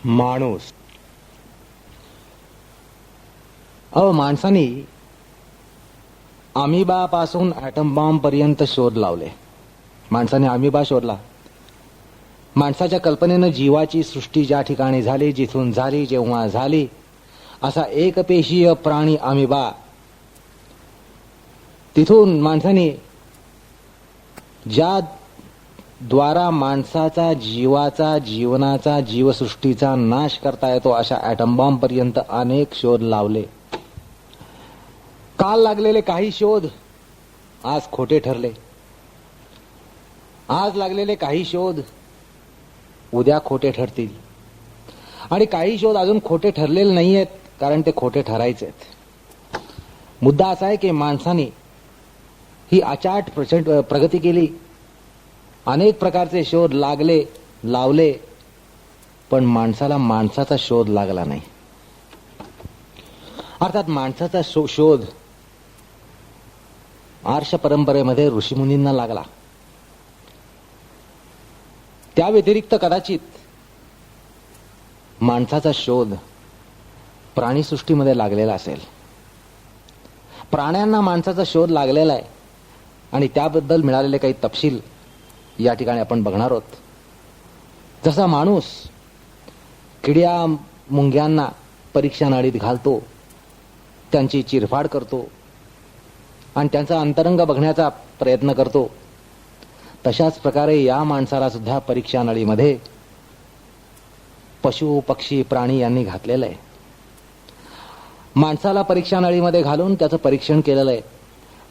माणूस. माणसाने अमिबा पासून ॲटम बॉम्ब पर्यंत शोध लावले. माणसाने अमिबा शोधला. माणसाच्या कल्पनेनं जीवाची सृष्टी ज्या ठिकाणी झाली, जिथून झाली, जेव्हा झाली, असा एकपेशीय प्राणी अमिबा, तिथून माणसाने ज्या द्वारा माणसाचा जीवाचा, जीवनाचा, जीवसृष्टीचा नाश करता येतो अशा ॲटम बॉम्ब पर्यंत अनेक शोध लावले. काल लागलेले काही शोध आज खोटे ठरले. आज लागलेले काही शोध उद्या खोटे ठरतील. आणि काही शोध अजून खोटे ठरलेले नाही आहेत, कारण ते खोटे ठरायचे आहेत. मुद्दा असा आहे की माणसाने ही अचाट प्रगती केली. अनेक प्रकारचे शोध लागले, लावले, पण माणसाला माणसाचा शोध लागला नाही. अर्थात माणसाचा शोध आर्ष परंपरेमध्ये ऋषीमुनींना लागला. त्या व्यतिरिक्त कदाचित माणसाचा शोध प्राणीसृष्टीमध्ये लागलेला असेल. प्राण्यांना माणसाचा शोध लागलेला आहे आणि त्याबद्दल मिळालेले काही तपशील या ठिकाणी आपण बघणार आहोत. जसा माणूस किड्या मुंग्यांना परीक्षा नाडीत घालतो, त्यांची चिरफाड करतो आणि त्यांचा अंतरंग बघण्याचा प्रयत्न करतो, तशाच प्रकारे या माणसाला सुद्धा परीक्षा नळीमध्ये पशु पक्षी प्राणी यांनी घातलेलं आहे. माणसाला परीक्षा नळीमध्ये घालून त्याचं परीक्षण केलेलं आहे.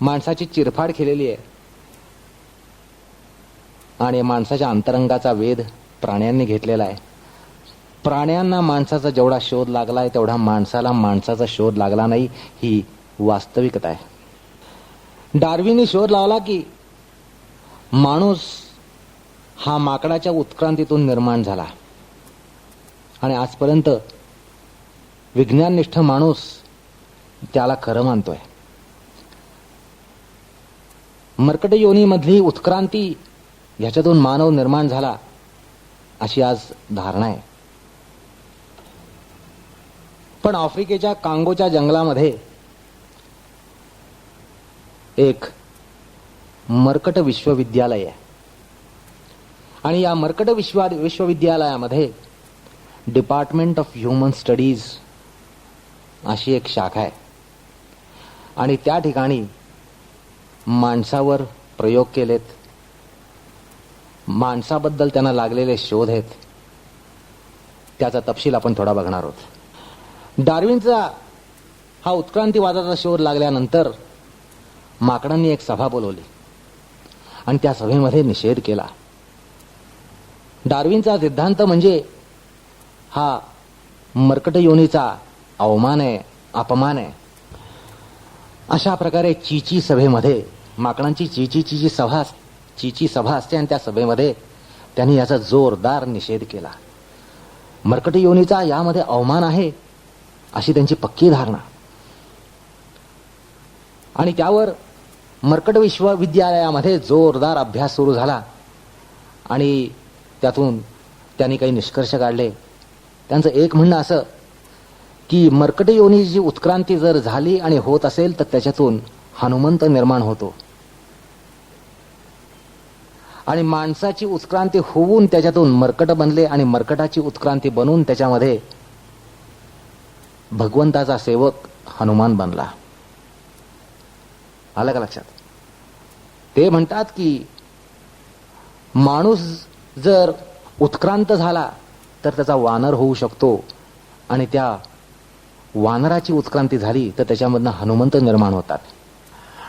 माणसाची चिरफाड केलेली आहे आणि माणसाच्या अंतरंगाचा वेध प्राण्यांनी घेतलेला आहे. प्राण्यांना माणसाचा जेवढा शोध लागलाय तेवढा माणसाला माणसाचा शोध लागला नाही, ही वास्तविकता आहे. डार्विनने शोध लावला की माणूस हा माकडाच्या उत्क्रांतीतून निर्माण झाला आणि आजपर्यंत विज्ञाननिष्ठ माणूस त्याला खरं मानतोय. मर्कट योनीमधली उत्क्रांती, ह्याच्यातून मानव निर्माण झाला अशी आज धारणा आहे. पण आफ्रिकेच्या कांगोच्या जंगलामध्ये एक मर्कट विश्वविद्यालय आहे आणि या मर्कट विश्वविद्यालयामध्ये डिपार्टमेंट ऑफ ह्युमन स्टडीज अशी एक शाखा आहे आणि त्या ठिकाणी माणसावर प्रयोग केलेत. माणसाबद्दल त्यांना लागलेले शोध आहेत. त्याचा तपशील आपण थोडा बघणार आहोत. डार्विनचा हा उत्क्रांतीवादाचा शोध लागल्यानंतर माकडांनी एक सभा बोलवली आणि त्या सभेमध्ये निषेध केला. डार्विनचा सिद्धांत म्हणजे हा मर्कट योनीचा अवमान आहे, अपमान आहे. अशा प्रकारे चीची सभेमध्ये, माकडांची चीची सभा असते आणि त्या सभेमध्ये त्यांनी याचा जोरदार निषेध केला. मर्कट योनीचा यामध्ये अवमान आहे अशी त्यांची पक्की धारणा. आणि त्यावर मर्कट विश्वविद्यालयामध्ये जोरदार अभ्यास सुरू झाला आणि त्यातून त्यांनी काही निष्कर्ष काढले. त्यांचं एक म्हणणं असं की मर्कट योनीची उत्क्रांती जर झाली आणि होत असेल तर त्याच्यातून हनुमंत निर्माण होतो आणि माणसाची उत्क्रांती होऊन त्याच्यातून मर्कट बनले आणि मर्कटाची उत्क्रांती बनून त्याच्यामध्ये भगवंताचा सेवक हनुमान बनला. आलं का लक्षात? ते म्हणतात की माणूस जर उत्क्रांत झाला तर त्याचा वानर होऊ शकतो आणि त्या वानराची उत्क्रांती झाली तर त्याच्यामधनं हनुमंत निर्माण होतात.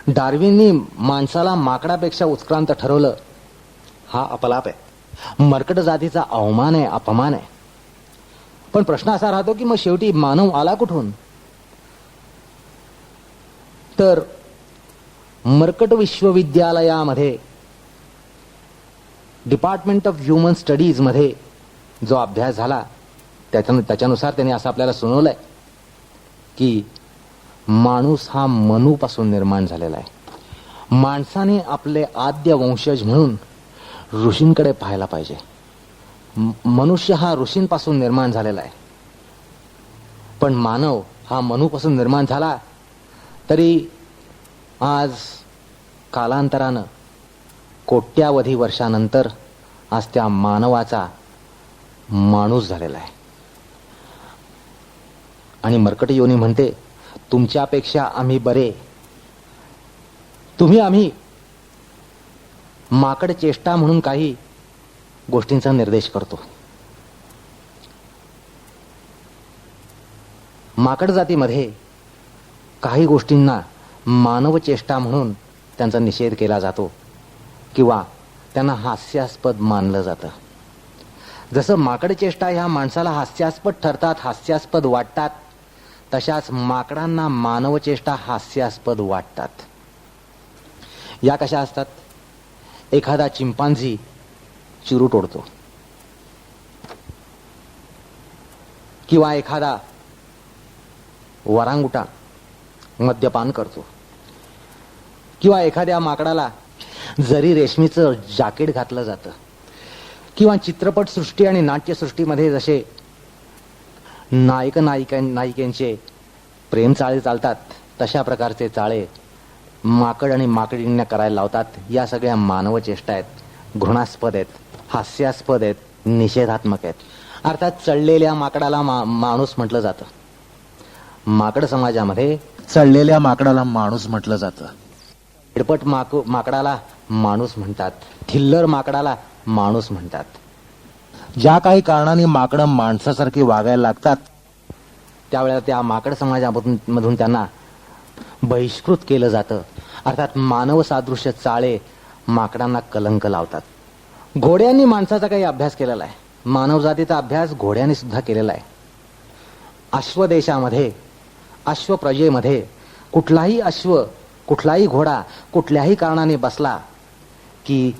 डार्विननी माणसाला माकडापेक्षा उत्क्रांत ठरवलं, हा अपलाप आहे, मर्कट जातीचा अवमान आहे, अपमान आहे. पण प्रश्न असा राहतो की मग शेवटी मानव आला कुठून? तर मर्कट विश्वविद्यालयामध्ये डिपार्टमेंट ऑफ ह्युमन स्टडीज मध्ये जो अभ्यास झाला त्याच्यानुसार त्यांनी असं आपल्याला सुनावलंय की माणूस हा मनूपासून निर्माण झालेला आहे. माणसाने आपले आद्य वंशज म्हणून ऋषींकडे पाहायला पाहिजे. मनुष्य हा ऋषींपासून निर्माण झालेला आहे, पण मानव हा मनूपासून निर्माण झाला तरी आज कालांतरानं कोट्यावधी वर्षानंतर आज त्या मानवाचा माणूस झालेला आहे. आणि मर्कट योनी म्हणते, तुमच्यापेक्षा आम्ही बरे, आम्ही माकड चेष्टा म्हणून काही गोष्टींचा निर्देश करतो. माकड जातीमध्ये काही गोष्टींना मानव चेष्टा म्हणून त्यांचा निषेध केला जातो किंवा त्यांना हास्यास्पद मानलं जातं. जसं माकड चेष्टा ह्या माणसाला हास्यास्पद ठरतात, हास्यास्पद वाटतात, तशाच माकडांना मानव चेष्टा हास्यास्पद वाटतात. या कशा असतात? एखादा चिंपांझी चिरूट ओढतो किंवा एखादा वरांगुटा मद्यपान करतो किंवा एखाद्या माकडाला जरी रेशमीचं जाकीट घातलं जातं किंवा चित्रपट सृष्टी आणि नाट्यसृष्टीमध्ये जसे नायिकांचे प्रेम चाळे चालतात तशा प्रकारचे चाळे माकड आणि माकडींना करायला लावतात. या सगळ्या मानव चेष्टा आहेत, घृणास्पद आहेत, हास्यास्पद आहेत, निषेधात्मक आहेत. अर्थात चढलेल्या माकडाला माणूस म्हटलं जातं. माकड समाजामध्ये चढलेल्या माकडाला माणूस म्हटलं जातं. हिडपट माकडाला माणूस म्हणतात, थिल्लर माकडाला माणूस म्हणतात. ज्या काही कारणाने माकडं माणसासारखी वागायला लागतात त्यावेळेला त्या माकड समाजामधून त्यांना बहिष्कृत केलं जातं. अर्थात मानव सादृश्य चाळे माकडांना कलंक लावतात. घोड्यांनी माणसाचा काही अभ्यास केलेला आहे, मानवजातीचा अभ्यास घोड्यांनी सुद्धा केलेला आहे. अश्वदेशामध्ये, अश्वप्रजेमध्ये कुठलाही अश्व, कुठलाही घोडा कुठल्याही कारणाने बसला की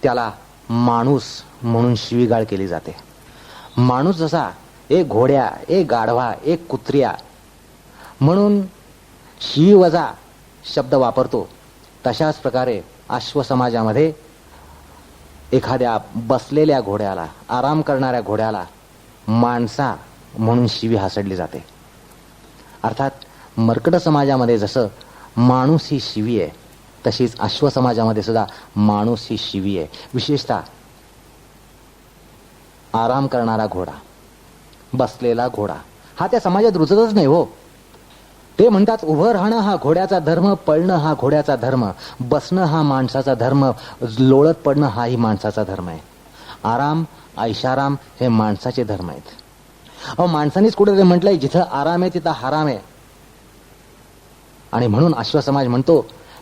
त्याला माणूस म्हणून शिवीगाळ केली जाते. माणूस जसा एक घोड्या, एक गाढवा, एक कुत्र्या म्हणून शिवीवजा शब्द वापरतो, तशाच प्रकारे अश्व समाजामध्ये एखाद्या बसलेल्या घोड्याला, आराम करणाऱ्या घोड्याला माणसा म्हणून शिवी हासडली जाते. अर्थात मर्कट समाजामध्ये जसं माणूस ही शिवी आहे, तशीच अश्व समाजामध्ये सुद्धा माणूस ही शिवी आहे. विशेषतः आराम करणारा घोडा, बसलेला घोडा हा त्या समाजात रुजतच नाही हो. ते म्हणतात उभं राहणं हा घोड्याचा धर्म, पळणं हा घोड्याचा धर्म, बसणं हा माणसाचा धर्म, लोळत पडणं हाही माणसाचा धर्म आहे. आराम, ऐशाराम हे माणसाचे धर्म आहेत. अहो, माणसानेच कुठे म्हटलंय जिथं आराम आहे तिथं हराम आहे. आणि म्हणून अश्व समाज म्हणतो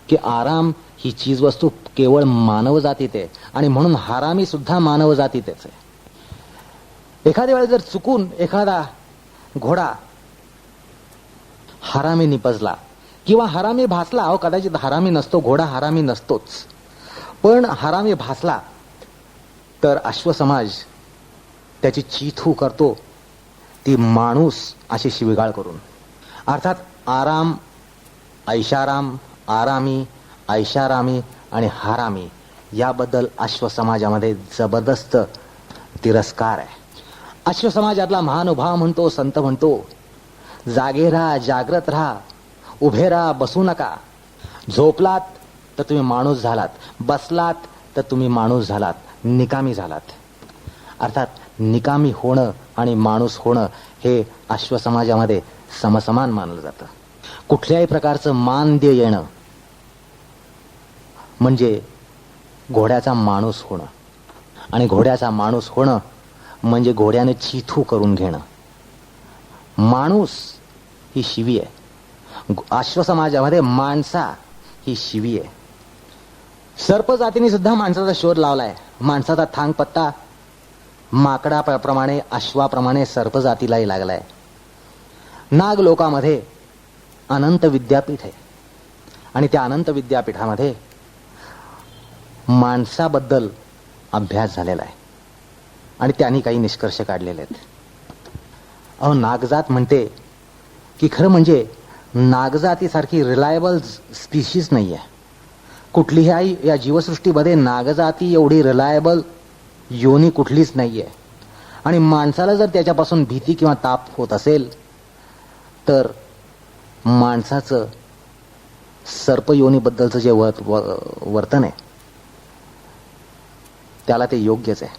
की आराम ही चीजवस्तू केवळ मानव जातीत आहे आणि म्हणून हरामी सुद्धा मानव जातीतच आहे. एखाद्या वेळेस जर चुकून एखादा घोडा हरामी निपजला किंवा हरामी भासला, अहो कदाचित हरामी नसतो घोडा, हरामी नसतोच, पण हरामी भासला तर अश्व समाज त्याची चीथू करतो, ती माणूस अशी शिवीगाळ करून. अर्थात आराम, ऐशाराम, आरामी, ऐशारामी आणि हरामी याबद्दल अश्व समाजामध्ये जबरदस्त तिरस्कार आहे. अश्व समाजातला महानुभाव म्हणतो, संत म्हणतो, जागे राहा, जागृत राहा, उभे राहा, बसू नका. झोपलात तर तुम्ही माणूस झालात, बसलात तर तुम्ही माणूस झालात, निकामी झालात. अर्थात निकामी होणं आणि माणूस होणं हे अश्व समाजामध्ये समसमान मानलं जातं. कुठल्याही प्रकारचं मानदेय येणं म्हणजे घोड्याचा माणूस होणं, आणि घोड्याचा माणूस होणं म्हणजे घोड्याने चिथू करून घेणं. माणूस ही शिवी आहे. अश्व समाजामध्ये माणसा ही शिवी आहे. सर्प जातीने सुद्धा माणसाचा शोध लावलाय. माणसाचा थांग पत्ता माकडाप्रमाणे, अश्वाप्रमाणे सर्प जातीलाही लागलाय. नाग लोकामध्ये अनंत विद्यापीठ आहे आणि त्या अनंत विद्यापीठामध्ये माणसाबद्दल अभ्यास झालेला आहे आणि त्यांनी काही निष्कर्ष काढलेले आहेत. अहो, नागजात म्हणते की खरं म्हणजे नागजातीसारखी रिलायबल स्पीशीज नाही आहे. कुठलीही या जीवसृष्टीमध्ये नागजाती एवढी रिलायबल योनी कुठलीच नाहीये. आणि माणसाला जर त्याच्यापासून भीती किंवा ताप होत असेल तर माणसाचं सर्पयोनीबद्दलचं जे वर्तन आहे त्याला ते योग्यच आहे.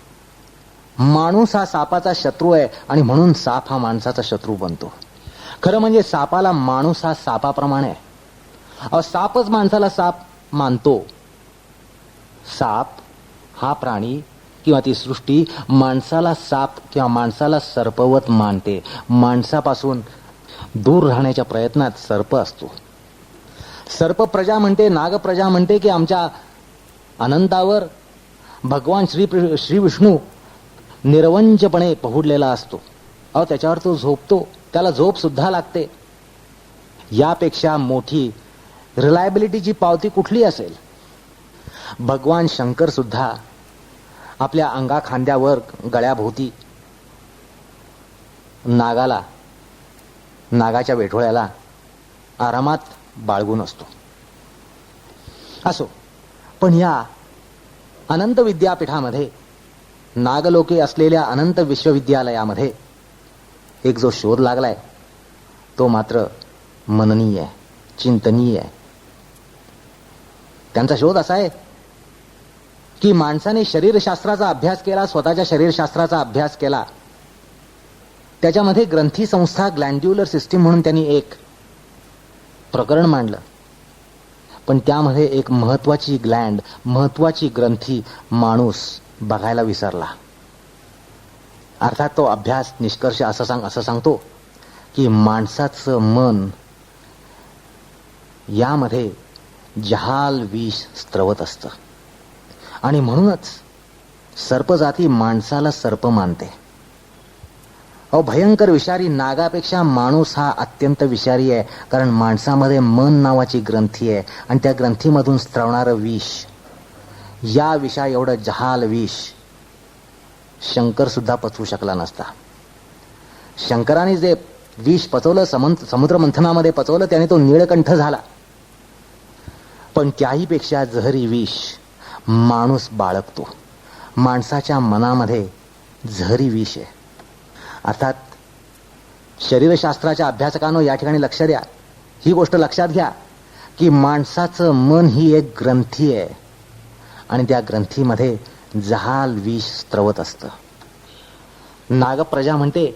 माणूस हा सापाचा शत्रू आहे आणि म्हणून साप हा माणसाचा शत्रू बनतो. खरं म्हणजे सापाला माणूस हा सापाप्रमाणे आहे. सापच माणसाला साप मानतो. साप हा प्राणी किंवा ती सृष्टी माणसाला साप किंवा माणसाला सर्पवत मानते. माणसापासून दूर राहण्याच्या प्रयत्नात सर्प असतो. सर्प प्रजा म्हणते, नाग प्रजा म्हणते की आमच्या अनंतावर भगवान श्री विष्णू निर्वंजपणे पहुडलेला असतो. त्याच्यावर तो झोपतो, त्याला झोप सुद्धा लागते. यापेक्षा मोठी रिलायबिलिटीची पावती कुठली असेल? भगवान शंकर सुद्धा आपल्या अंगा खांद्यावर गळ्याभोवती नागाच्या वेठोळ्याला आरामात बाळगून असतो. असो, पण या अनंत विद्यापीठामध्ये, नागलोके असलेल्या अनंत विश्वविद्यालयामध्ये एक जो शोध लागलाय तो मात्र मननीय आहे, चिंतनीय आहे. त्यांचा शोध असा आहे की माणसाने शरीरशास्त्राचा अभ्यास केला, स्वतःच्या शरीरशास्त्राचा अभ्यास केला. त्याच्यामध्ये ग्रंथी संस्था, ग्लँड्युलर सिस्टीम म्हणून त्यांनी एक प्रकरण मांडलं. पण त्यामध्ये एक महत्वाची ग्लँड, महत्वाची ग्रंथी माणूस बघायला विसरला. अर्थात तो अभ्यास निष्कर्ष असं सांगतो की माणसाचं मन यामध्ये जहाल विष स्त्रवत असतं आणि म्हणूनच सर्पजाती माणसाला सर्प मानते. भयंकर विषारी नागापेक्षा माणूस हा अत्यंत विषारी आहे. कारण माणसामध्ये मन नावाची ग्रंथी आहे आणि त्या ग्रंथीमधून स्त्रवणारं विष, या विषा एवढं जहाल विष शंकर सुद्धा पचवू शकला नसता. शंकराने जे विष पचवलं, समुद्र मंथनामध्ये पचवलं, त्याने तो नीळकंठ झाला. पण त्याहीपेक्षा जहरी विष माणूस बाळगतो. माणसाच्या मनामध्ये जहरी विष आहे. अर्थात शरीरशास्त्राच्या अभ्यासकांनो या ठिकाणी लक्ष द्या, ही गोष्ट लक्षात घ्या की माणसाचं मन ही एक ग्रंथी आहे आणि त्या ग्रंथीमध्ये जहाल विष स्त्रवत असतं. नागप्रजा म्हणते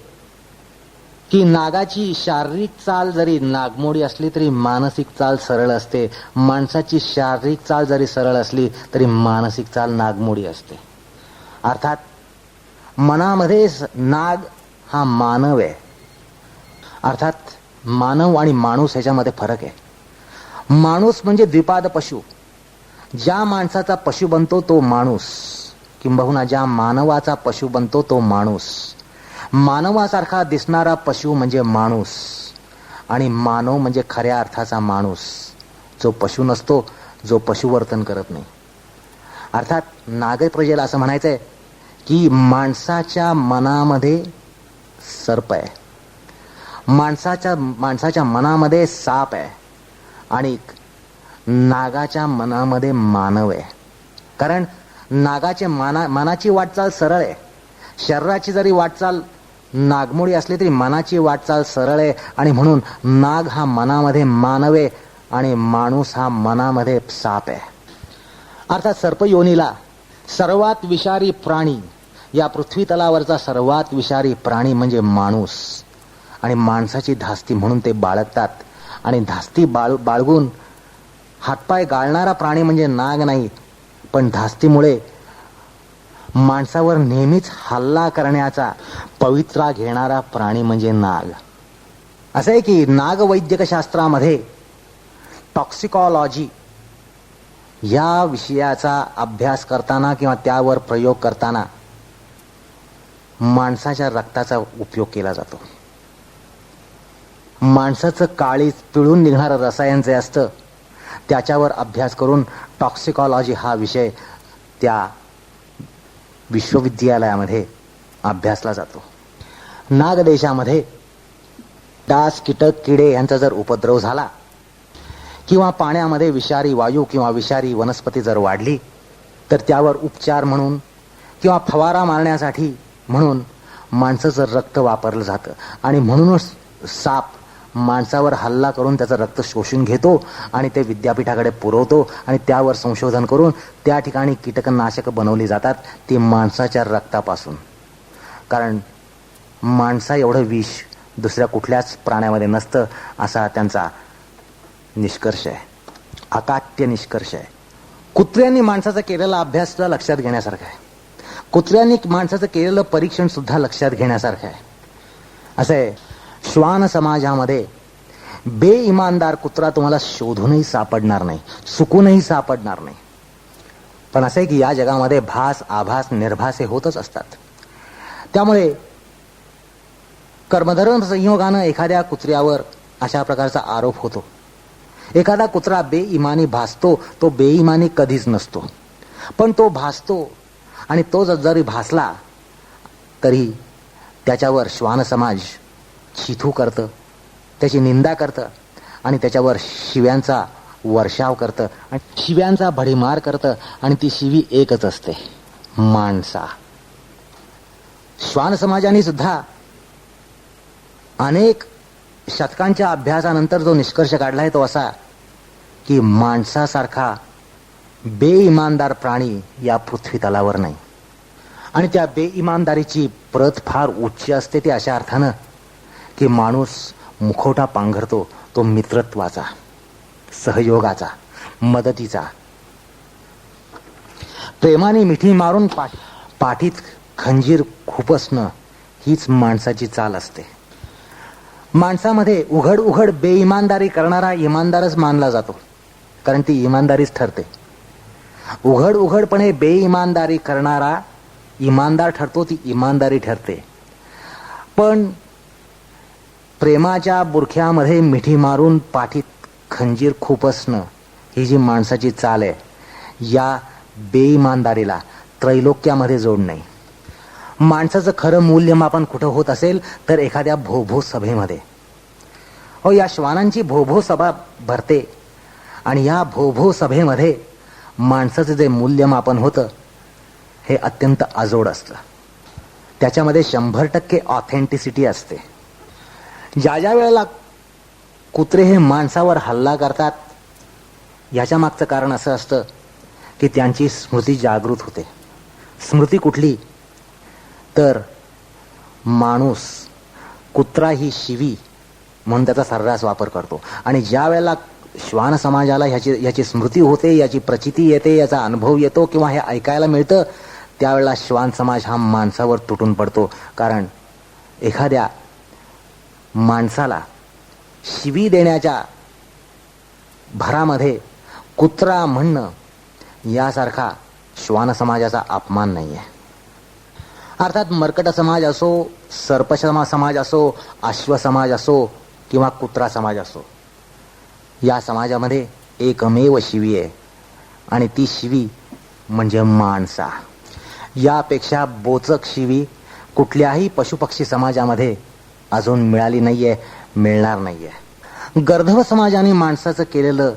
की नागाची शारीरिक चाल जरी नागमोडी असली तरी मानसिक चाल सरळ असते. माणसाची शारीरिक चाल जरी सरळ असली तरी मानसिक चाल नागमोडी असते. अर्थात मनामध्ये नाग हा मानव आहे. अर्थात मानव आणि माणूस ह्याच्यामध्ये फरक आहे. माणूस म्हणजे द्विपाद पशु. ज्या माणसाचा पशु बनतो तो माणूस, किंबहुना ज्या मानवाचा पशु बनतो तो माणूस. मानवासारखा दिसणारा पशु म्हणजे माणूस आणि मानव म्हणजे खऱ्या अर्थाचा माणूस, जो पशु नसतो, जो पशुवर्तन करत नाही. अर्थात नागप्रजेला असं म्हणायचंय की माणसाच्या मनामध्ये सर्प आहे, माणसाच्या मनामध्ये साप आहे आणि नागाच्या मनामध्ये मानव आहे. कारण नागाचे मनाची वाटचाल सरळ आहे. शरीराची जरी वाटचाल नागमोडी असली तरी मनाची वाटचाल सरळ आहे आणि म्हणून नाग हा मनामध्ये मानव आहे आणि माणूस हा मनामध्ये साप आहे. अर्थात सर्पयोनीला सर्वात विषारी प्राणी, या पृथ्वी तलावरचा सर्वात विषारी प्राणी म्हणजे माणूस आणि माणसाची धास्ती म्हणून ते बाळगतात. आणि धास्ती बाळगून हातपाय गाळणारा प्राणी म्हणजे नाग नाही, पण धास्तीमुळे माणसावर नेहमीच हल्ला करण्याचा पवित्रा घेणारा प्राणी म्हणजे नाग. असं आहे की नागवैद्यकशास्त्रामध्ये टॉक्सिकॉलॉजी या विषयाचा अभ्यास करताना किंवा त्यावर प्रयोग करताना माणसाच्या रक्ताचा उपयोग केला जातो. माणसाचं काळीज पिळून निघणारं रसायन जे असतं त्याच्यावर अभ्यास करून टॉक्सिकॉलॉजी हा विषय त्या विश्वविद्यालयामध्ये अभ्यासला जातो. नागदेशामध्ये डास, कीटक, किडे यांचा जर उपद्रव झाला किंवा पाण्यामध्ये विषारी वायू किंवा विषारी वनस्पती जर वाढली तर त्यावर उपचार म्हणून किंवा फवारा मारण्यासाठी म्हणून माणसाचं रक्त वापरलं जातं आणि म्हणूनच साप माणसावर हल्ला करून त्याचं रक्त शोषून घेतो आणि ते विद्यापीठाकडे पुरवतो आणि त्यावर संशोधन करून त्या ठिकाणी कीटकनाशक बनवली जातात ती माणसाच्या रक्तापासून. कारण माणसा एवढं विष दुसऱ्या कुठल्याच प्राण्यामध्ये नसतं असा त्यांचा निष्कर्ष आहे, अकाट्य निष्कर्ष आहे. कुत्र्यांनी माणसाचा केलेला अभ्यास सुद्धा लक्षात घेण्यासारखा आहे. कुत्र्यांनी माणसाचं केलेलं परीक्षण सुद्धा लक्षात घेण्यासारखं आहे. असं आहे, श्वान समाजामध्ये बेईमानदार कुत्रा तुम्हाला शोधूनही सापडणार नाही, चुकूनही सापडणार नाही. पण असं आहे की या जगामध्ये भास आभास निर्भास हे होतच असतात. त्यामुळे कर्मधर्म संयोगानं एखाद्या कुत्र्यावर अशा प्रकारचा आरोप होतो. एखादा कुत्रा बेईमानी भासतो, तो बेईमानी कधीच नसतो, पण तो भासतो आणि तो जरी भासला तरी त्याच्यावर श्वान समाज छिथू करतं, त्याची निंदा करतं आणि त्याच्यावर शिव्यांचा वर्षाव करतं आणि शिव्यांचा भडीमार करतं आणि ती शिवी एकच असते, माणसा. श्वान समाजाने सुद्धा अनेक शतकांच्या अभ्यासानंतर जो निष्कर्ष काढला आहे तो असा की माणसासारखा बेईमानदार प्राणी या पृथ्वी तलावर नाही. आणि त्या बेईमानदारीची प्रत फार उच्च असते ते अशा अर्थानं की माणूस मुखवटा पांघरतो तो मित्रत्वाचा, सहयोगाचा, मदतीचा. प्रेमाने मिठी मारून पाठीत खंजीर खुपसणं हीच माणसाची चाल असते. माणसामध्ये उघड उघड बेईमानदारी करणारा इमानदारच मानला जातो, कारण ती इमानदारीच ठरते. उघड उघडपणे बेईमानदारी करणारा इमानदार ठरतो, ती इमानदारी ठरते. पण प्रेमाच्या बुरख्यामध्ये मिठी मारून पाठीत खंजीर खुपसणं ही जी माणसाची चाल आहे, या बेईमानदारीला त्रैलोक्यामध्ये जोड नाही. माणसाचं खरं मूल्यमापन कुठं होत असेल तर एखाद्या भोभो सभेमध्ये. हो, या श्वानांची भोभो सभा भरते आणि या भोभो सभेमध्ये माणसाचं जे मूल्यमापन होतं हे अत्यंत अजोड असतं. त्याच्यामध्ये 100% ऑथेंटिसिटी असते. ज्या ज्या वेळेला कुत्रे हे माणसावर हल्ला करतात याच्या मागचं कारण असं असतं की त्यांची स्मृती जागृत होते. स्मृती कुठली तर माणूस कुत्रा ही शिवी म्हणून त्याचा सर्रास वापर करतो. आणि ज्या वेळेला श्वान समाजाला याची स्मृती होते, याची प्रचिती येते, याचा अनुभव येतो किंवा हे ऐकायला मिळतं, त्यावेळेला श्वान समाज हा माणसावर तुटून पडतो. कारण एखाद्या माणसाला शिवी देण्याच्या भरामध्ये कुत्रा म्हणणं यासारखा श्वान समाजाचा अपमान नाही आहे. अर्थात मर्कट समाज असो, सर्प समाज असो, अश्व समाज असो किंवा कुत्रा समाज असो, या समाजामध्ये एकमेव शिवी आहे आणि ती शिवी म्हणजे माणसा. यापेक्षा बोचक शिवी कुठल्याही पशुपक्षी समाजामध्ये अजून मिळाली नाहीये, मिळणार नाहीये. गर्धव समाजाने माणसाचं केलेलं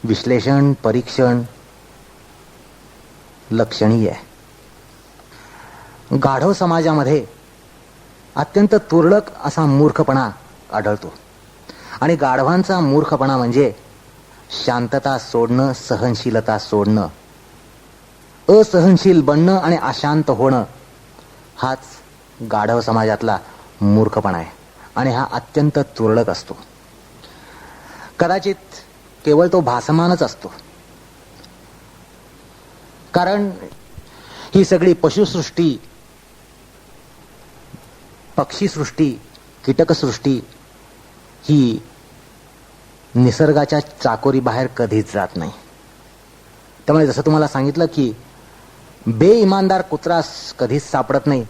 विश्लेषण परीक्षण लक्षणीय आहे. गाढव समाजामध्ये अत्यंत तुरळक असा मूर्खपणा आढळतो आणि गाढवांचा मूर्खपणा म्हणजे शांतता सोडणं, सहनशीलता सोडणं, असहनशील बनणं आणि अशांत होणं हाच गाढव समाजातला मूर्खपणा आहे आणि हा अत्यंत तुरळक असतो. कदाचित केवळ तो भासमानच असतो. कारण ही सगळी पशुसृष्टी, पक्षीसृष्टी, कीटकसृष्टी ही निसर्गाच्या चाकोरी बाहेर कधीच जात नाही. त्यामुळे जसं तुम्हाला सांगितलं की बेईमानदार कुत्रा कधीच सापडत नाही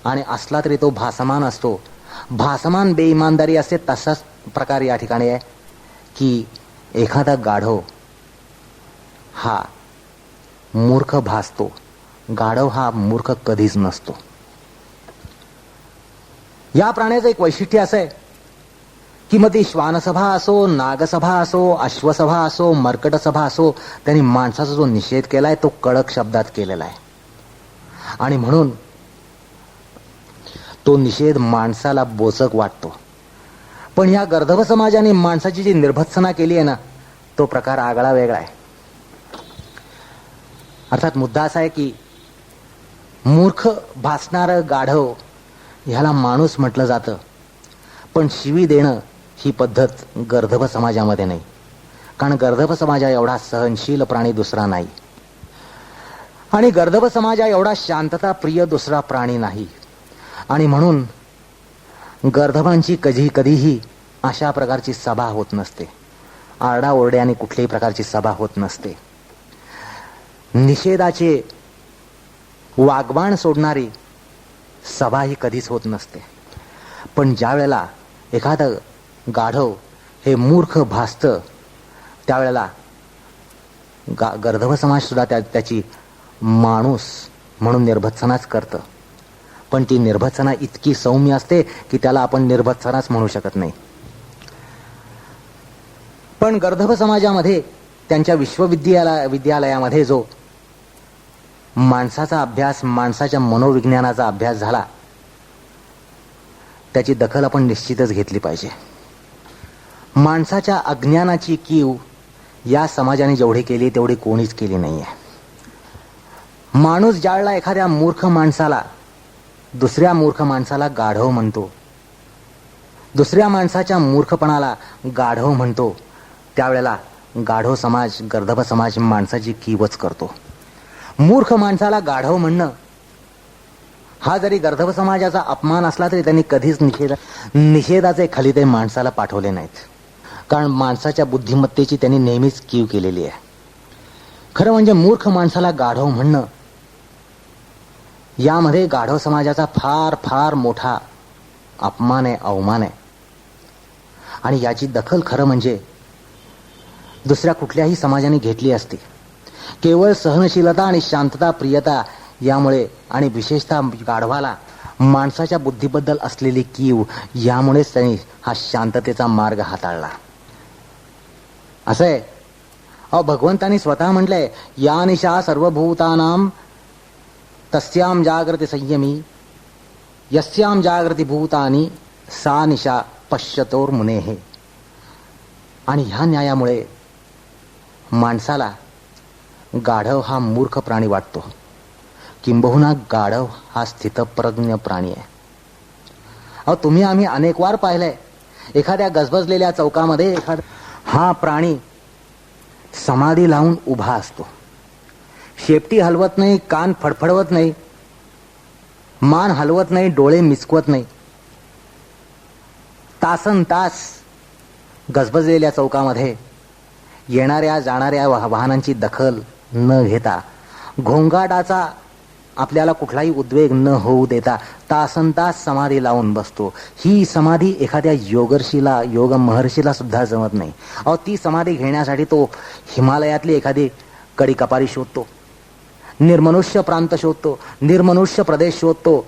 आणि असला तरी तो भासमान असतो. भासमान बेईमानदारी असते. तसाच प्रकार या ठिकाणी आहे की एखादा गाढव हा मूर्ख भासतो, गाढव हा मूर्ख कधीच नसतो. या प्राण्याचं एक वैशिष्ट्य असं आहे की मग ती श्वानसभा असो, नागसभा असो, अश्वसभा असो, मर्कटसभा असो, त्यांनी माणसाचा जो निषेध केलाय तो कडक शब्दात केलेला आहे. आणि म्हणून तो निषेध माणसाला बोचक वाटतो. पण ह्या गर्दभ समाजाने माणसाची जी निर्भत्सना केली आहे ना, तो प्रकार आगळा वेगळा आहे. अर्थात मुद्दा असा आहे की मूर्ख भासणारं गाढव ह्याला माणूस म्हटलं जातं, पण शिवी देणं ही पद्धत गर्दभ समाजामध्ये नाही. कारण गर्दभ समाजा एवढा सहनशील प्राणी दुसरा नाही, आणि गर्दभ समाजा एवढा शांतता प्रिय दुसरा प्राणी नाही. आणि म्हणून गर्दभांची कधीही अशा प्रकारची सभा होत नसते. आरडाओरड्याने कुठल्याही प्रकारची सभा होत नसते. निषेधाचे वाग्बाण सोडणारी सभा ही कधीच होत नसते. पण ज्या वेळेला एखादं गाढव हे मूर्ख भासतं, त्यावेळेला गर्दभ समाज सुद्धा त्याची माणूस म्हणून निर्भत्सनाच करतं. पण ती निर्भत्सना इतकी सौम्य असते की त्याला आपण निर्भत्सनाच म्हणू शकत नाही. पण गर्दभ समाजामध्ये त्यांच्या विद्यालयामध्ये जो माणसाचा अभ्यास, माणसाच्या मनोविज्ञानाचा अभ्यास झाला, त्याची दखल आपण निश्चितच घेतली पाहिजे. माणसाच्या अज्ञानाची कीव या समाजाने जेवढी केली तेवढी कोणीच केली नाहीये. माणूस ज्यावेळेला एखाद्या मूर्ख माणसाला, दुसऱ्या मूर्ख माणसाला गाढव म्हणतो, दुसऱ्या माणसाच्या मूर्खपणाला गाढव म्हणतो, त्यावेळेला गाढव समाज, गर्दभ समाज माणसाची कीवच करतो. मूर्ख माणसाला गाढव म्हणणं हा जरी गर्दभ समाजाचा अपमान असला तरी त्यांनी कधीच निषेधाचे खलिते माणसाला पाठवले नाहीत. कारण माणसाच्या बुद्धिमत्तेची त्यांनी नेहमीच कीव केलेली आहे. खरं म्हणजे मूर्ख माणसाला गाढव म्हणणं यामध्ये गाढव समाजाचा फार फार मोठा अपमान आहे, अवमान आहे. आणि याची दखल खरं म्हणजे दुसऱ्या कुठल्याही समाजाने घेतली असती. केवळ सहनशीलता आणि शांतता प्रियता यामुळे, आणि विशेषतः गाढवाला माणसाच्या बुद्धीबद्दल असलेली कीव यामुळेच त्यांनी हा शांततेचा मार्ग हाताळला. असं आहे, भगवंतांनी स्वतः म्हटलंय, या निशा सर्वभूतानां तस्याम जागृती संयमी यस्याम जागृती भूतानी सा निशा पश्यतोर मुनेः. आणि ह्या न्यायामुळे माणसाला गाढव हा मूर्ख प्राणी वाटतो, किंबहुना गाढव हा स्थितप्रज्ञ प्राणी आहे. तुम्ही आम्ही अनेक वार पाहिलंय, एखाद्या गजबजलेल्या चौकामध्ये हा प्राणी समाधी लावून उभा असतो. शेपटी हलवत नाही, कान फडफडवत नाही, मान हलवत नाही, डोळे मिचकवत नाही. तासन तास गजबजलेल्या चौकामध्ये येणाऱ्या जाणाऱ्या वाहनांची दखल न घेता, घोंगाटाचा आपल्याला कुठलाही उद्वेग न होऊ देता तासनतास समाधी लावून बसतो. ही समाधी एखाद्या योगर्षीला, योग महर्षीला सुद्धा जमत नाही. ती समाधी घेण्यासाठी तो हिमालयातली एखादी कडी कपारी शोधतो, निर्मनुष्य प्रांत शोधतो, निर्मनुष्य प्रदेश शोधतो,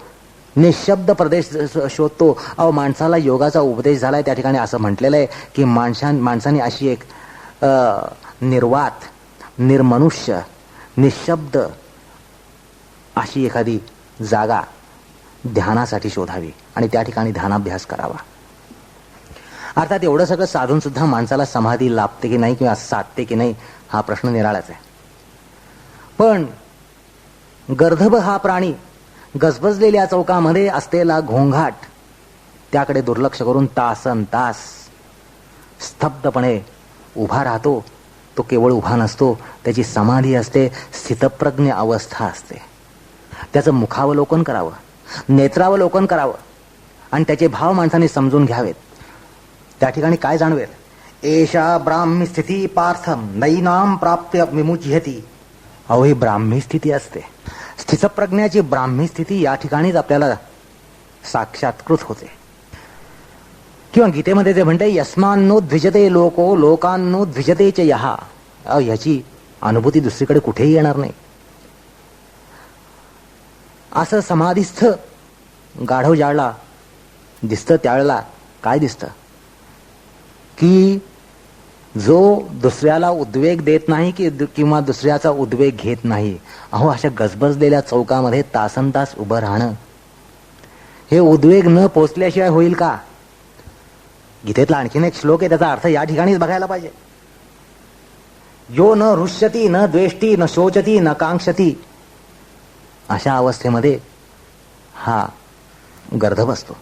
निशब्द प्रदेश शोधतो. माणसाला योगाचा उपदेश झालाय, त्या ठिकाणी असं म्हटलेलं आहे की माणसाने अशी एक निर्वात, निर्मनुष्य, निशब्द अशी एखादी जागा ध्यानासाठी शोधावी आणि त्या ठिकाणी ध्यानाभ्यास करावा. अर्थात एवढं सगळं साधून सुद्धा माणसाला समाधी लाभते की नाही किंवा साधते की नाही हा प्रश्न निराळाच आहे. पण गर्दभ हा प्राणी गजबजलेल्या चौकामध्ये असलेला घोंघाट त्याकडे दुर्लक्ष करून तासन तास स्तब्धपणे उभा राहतो. तो केवळ उभा नसतो, त्याची समाधी असते, स्थितप्रज्ञ अवस्था असते. त्याचं मुखावलोकन करावं, नेत्रावलोकन करावं आणि त्याचे भाव माणसाने समजून घ्यावेत. त्या ठिकाणी काय जाणवेल? एषा ब्राह्मी स्थिती पार्थम नैनाम प्राप्य विमुच्यती. ही ब्राह्मी स्थिती असते. स्थितप्रज्ञाची ब्राह्मी स्थिती या ठिकाणीच आपल्याला साक्षात्कृत होते. किंवा गीतेमध्ये जे म्हणते, यस्मान्नो द्विजते लोको लोकांनो द्विजते च यहा. ह्याची अनुभूती दुसरीकडे कुठेही येणार नाही. असं समाधीस्थ गाढव ज्यावेळेला दिसतं त्यावेळेला काय दिसतं की जो दुसऱ्याला उद्वेग देत नाही किंवा दुसऱ्याचा उद्वेग घेत नाही. अहो, अशा गजबजलेल्या चौकामध्ये तासनतास उभं राहणं हे उद्वेग न पोचल्याशिवाय होईल का? गीतेतला आणखीन एक श्लोक आहे, त्याचा अर्थ या ठिकाणीच बघायला पाहिजे. यो न हृष्यती न द्वेष्टी न शोचती न कांक्षती, अशा अवस्थेमध्ये हा गर्दभ असतो.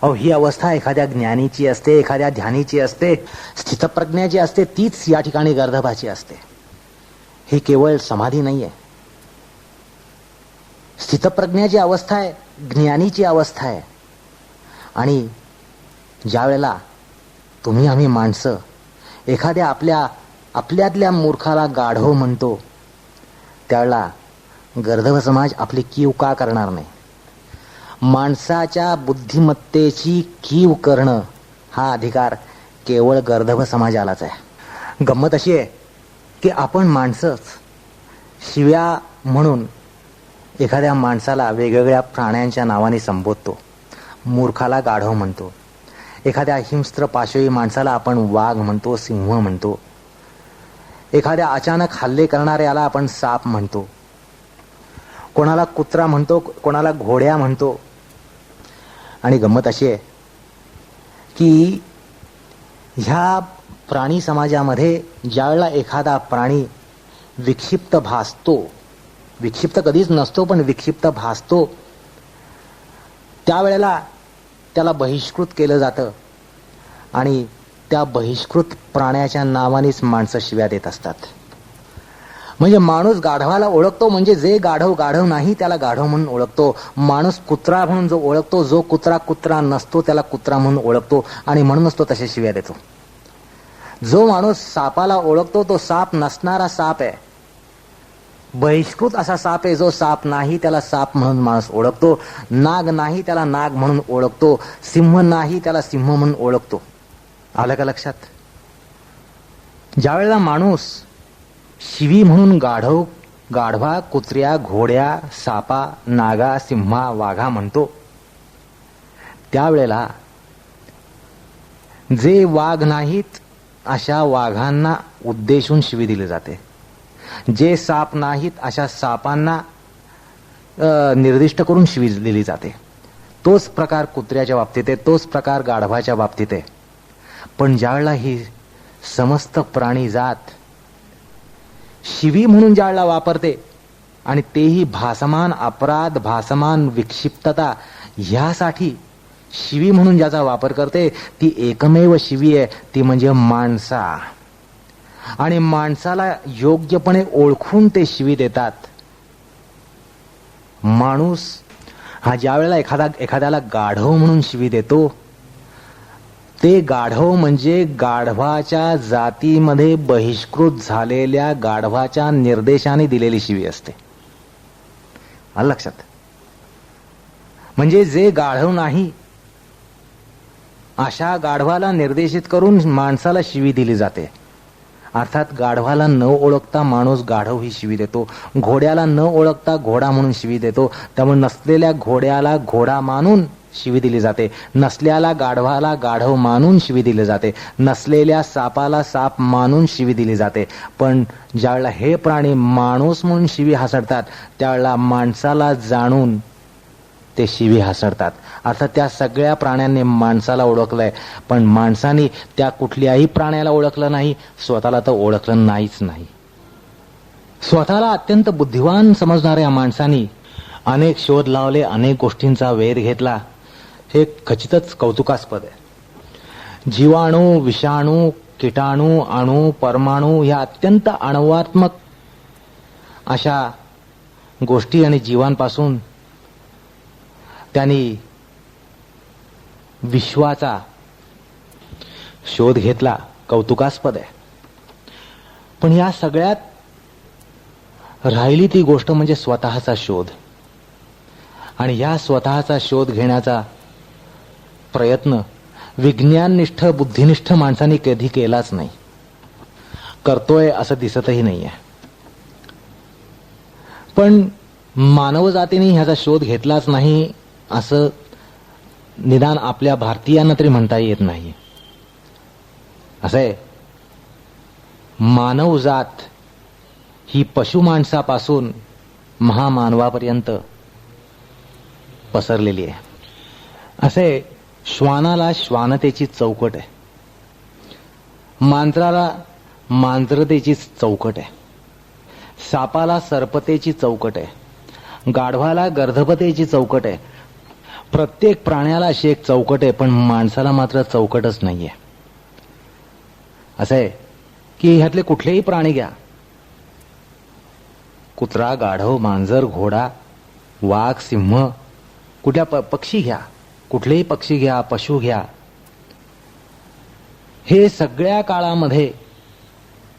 अहो, ही अवस्था एखाद्या ज्ञानीची असते, एखाद्या ध्यानीची असते, स्थितप्रज्ञाची असते, तीच या ठिकाणी गर्दभाची असते. ही केवळ समाधी नाहीये, स्थितप्रज्ञाची अवस्था आहे, ज्ञानीची अवस्था आहे. आणि ज्या वेळेला तुम्ही आम्ही माणसं एखाद्या आपल्यातल्या मूर्खाला गाढव म्हणतो, त्यावेळेला गर्दभ समाज आपली कीव का करणार नाही? माणसाच्या बुद्धिमत्तेची कीव करणं हा अधिकार केवळ गर्दभ समाजालाच आहे. गंमत अशी आहे की आपण माणसंच शिव्या म्हणून एखाद्या माणसाला वेगवेगळ्या प्राण्यांच्या नावाने संबोधतो. मूर्खाला गाढव म्हणतो, एखाद्या हिंस्त्र पाशवी माणसाला आपण वाघ म्हणतो, सिंह म्हणतो, एखाद्या अचानक हल्ले करणाऱ्याला आपण साप म्हणतो, कोणाला कुत्रा म्हणतो, कोणाला घोड्या म्हणतो. आणि गंमत अशी आहे की ह्या प्राणी समाजामध्ये ज्यावेळेला एखादा प्राणी विक्षिप्त भासतो, विक्षिप्त कधीच नसतो पण विक्षिप्त भासतो, त्यावेळेला त्याला बहिष्कृत केलं जातं. आणि त्या बहिष्कृत प्राण्याच्या नावानेच माणसं शिव्या देत असतात. म्हणजे माणूस गाढवाला ओळखतो, म्हणजे जे गाढव गाढव नाही त्याला गाढव म्हणून ओळखतो. माणूस कुत्रा म्हणून जो ओळखतो, जो कुत्रा कुत्रा नसतो त्याला कुत्रा म्हणून ओळखतो आणि म्हणूनच तो तसे शिव्या देतो. जो माणूस सापाला ओळखतो तो साप नसणारा साप आहे, बहिष्कृत असा साप आहे. जो साप नाही त्याला साप म्हणून माणूस ओळखतो, नाग नाही त्याला नाग म्हणून ओळखतो, सिंह नाही त्याला सिंह म्हणून ओळखतो. आलं का लक्षात? ज्या वेळेला माणूस शिवी म्हणून गाढवा, कुत्र्या, घोड्या, सापा, नागा, सिंहा, वाघा म्हणतो, त्यावेळेला जे वाघ नाहीत अशा वाघांना उद्देशून शिवी दिली जाते. जे साप नाहीत अशा सापांना निर्दिष्ट करून शिवी दिली जाते. तोच प्रकार कुत्र्याच्या बाबतीत आहे, तोच प्रकार गाढवाच्या बाबतीत आहे. पण ज्यावेळेला ही समस्त प्राणी जात शिवी म्हणून ज्यावेळेला वापरते आणि तेही भासमान अपराध, भासमान विक्षिप्तता ह्यासाठी शिवी म्हणून ज्याचा वापर करते, ती एकमेव शिवी आहे, ती म्हणजे माणसा. आणि माणसाला योग्यपणे ओळखून ते शिवी देतात. माणूस हा ज्या वेळेला एखाद्याला गाढव म्हणून शिवी देतो, ते गाढव म्हणजे गाढवाच्या जातीमध्ये बहिष्कृत झालेल्या गाढवाच्या निर्देशाने दिलेली शिवी असते. आलं लक्षात? म्हणजे जे गाढव नाही अशा गाढवाला निर्देशित करून माणसाला शिवी दिली जाते. अर्थात गाढवाला न ओळखता माणूस गाढव ही शिवी देतो, घोड्याला न ओळखता घोडा म्हणून शिवी देतो. त्यामुळे नसलेल्या घोड्याला घोडा मानून शिवी दिली जाते, नसलेल्या गाढवाला गाढव मानून शिवी दिली जाते, नसलेल्या सापाला साप मानून शिवी दिली जाते. पण ज्यावेळेला हे प्राणी माणूस म्हणून शिवी हासडतात, त्यावेळेला माणसाला जाणून ते शिवी हासडतात. अर्थात त्या सगळ्या प्राण्यांनी माणसाला ओळखलंय, पण माणसाने त्या कुठल्याही प्राण्याला ओळखलं नाही, स्वतःला तर ओळखलं नाहीच नाही. स्वतःला अत्यंत बुद्धिवान समजणाऱ्या माणसांनी अनेक शोध लावले, अनेक गोष्टींचा वेध घेतला, हे खचितच कौतुकास्पद आहे. जीवाणू, विषाणू, कीटाणू, अणू, परमाणू ह्या अत्यंत अणुवात्मक अशा गोष्टी आणि जीवांपासून त्यांनी विश्वाचा शोध घेतला, कौतुकास्पद आहे. पण या सगळ्यात राहिली ती गोष्ट म्हणजे स्वतःचा शोध. आणि या स्वतःचा शोध घेण्याचा प्रयत्न विज्ञाननिष्ठ, बुद्धिनिष्ठ माणसांनी कधी केलाच नाही. करतोय असं दिसतही नाहीये. पण मानवजातीने ह्याचा शोध घेतलाच नाही असं निदान आपल्या भारतीयांना तरी म्हणता येत नाही. असं आहे मानवजात ही पशु माणसापासून महामानवापर्यंत पसरलेली आहे. असे श्वानाला श्वानतेची चौकट आहे, मांजराला मांजरतेची चौकट आहे, सापाला सर्पतेची चौकट आहे, गाढवाला गर्धपतेची चौकट आहे. प्रत्येक प्राण्याला अशी एक चौकट आहे, पण माणसाला मात्र चौकटच नाहीये. असं आहे की ह्यातले कुठलेही प्राणी घ्या, कुत्रा, गाढव, मांजर, घोडा, वाघ, सिंह, कुठल्या पक्षी घ्या, कुठलेही पक्षी घ्या, पशु घ्या, हे सगळ्या काळामध्ये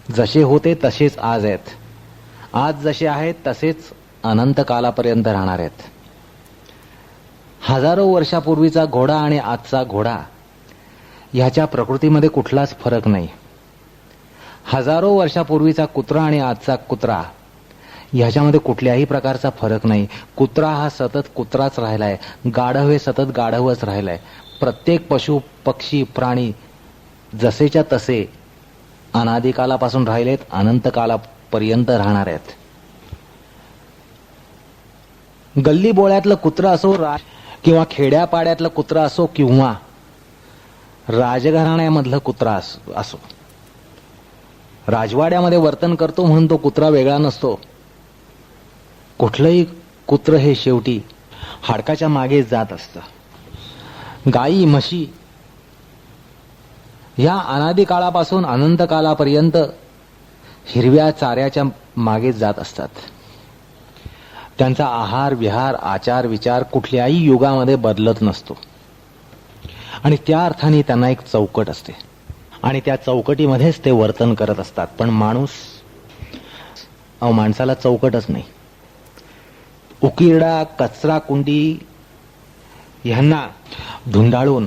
जसे होते तसेच आज आहेत. आज जसे आहेत तसेच अनंत कालापर्यंत राहणार आहेत. हजारो वर्षापूर्वीचा घोडा आणि आजचा घोडा ह्याच्या प्रकृतीमध्ये कुठलाच फरक नाही. हजारो वर्षापूर्वीचा कुत्रा आणि आजचा कुत्रा ह्याच्यामध्ये कुठल्याही प्रकारचा फरक नाही. कुत्रा हा सतत कुत्राच राहिलाय, गाढव हे सतत गाढवच राहिलाय. प्रत्येक पशु, पक्षी, प्राणी जसेच्या तसे अनादिकालापासून राहिलेत, अनंत कालापर्यंत राहणार आहेत. गल्ली बोळ्यातलं कुत्रा असो किंवा खेड्यापाड्यातलं कुत्रा असो किंवा राजघराण्यामधलं कुत्रा असो, राजवाड्यामध्ये वर्तन करतो म्हणून तो कुत्रा वेगळा नसतो. कुठलंही कुत्र हे शेवटी हाडकाच्या मागे जात असतं. गायी, म्हशी या अनादी काळापासून अनंत कालापर्यंत हिरव्या चाऱ्याच्या मागे जात असतात. त्यांचा आहार, विहार, आचार, विचार कुठल्याही युगामध्ये बदलत नसतो आणि त्या अर्थाने त्यांना एक चौकट असते आणि त्या चौकटीमध्येच ते वर्तन करत असतात. पण माणसाला चौकटच नाही. उकिरडा, कचरा कुंडी ह्यांना धुंडाळून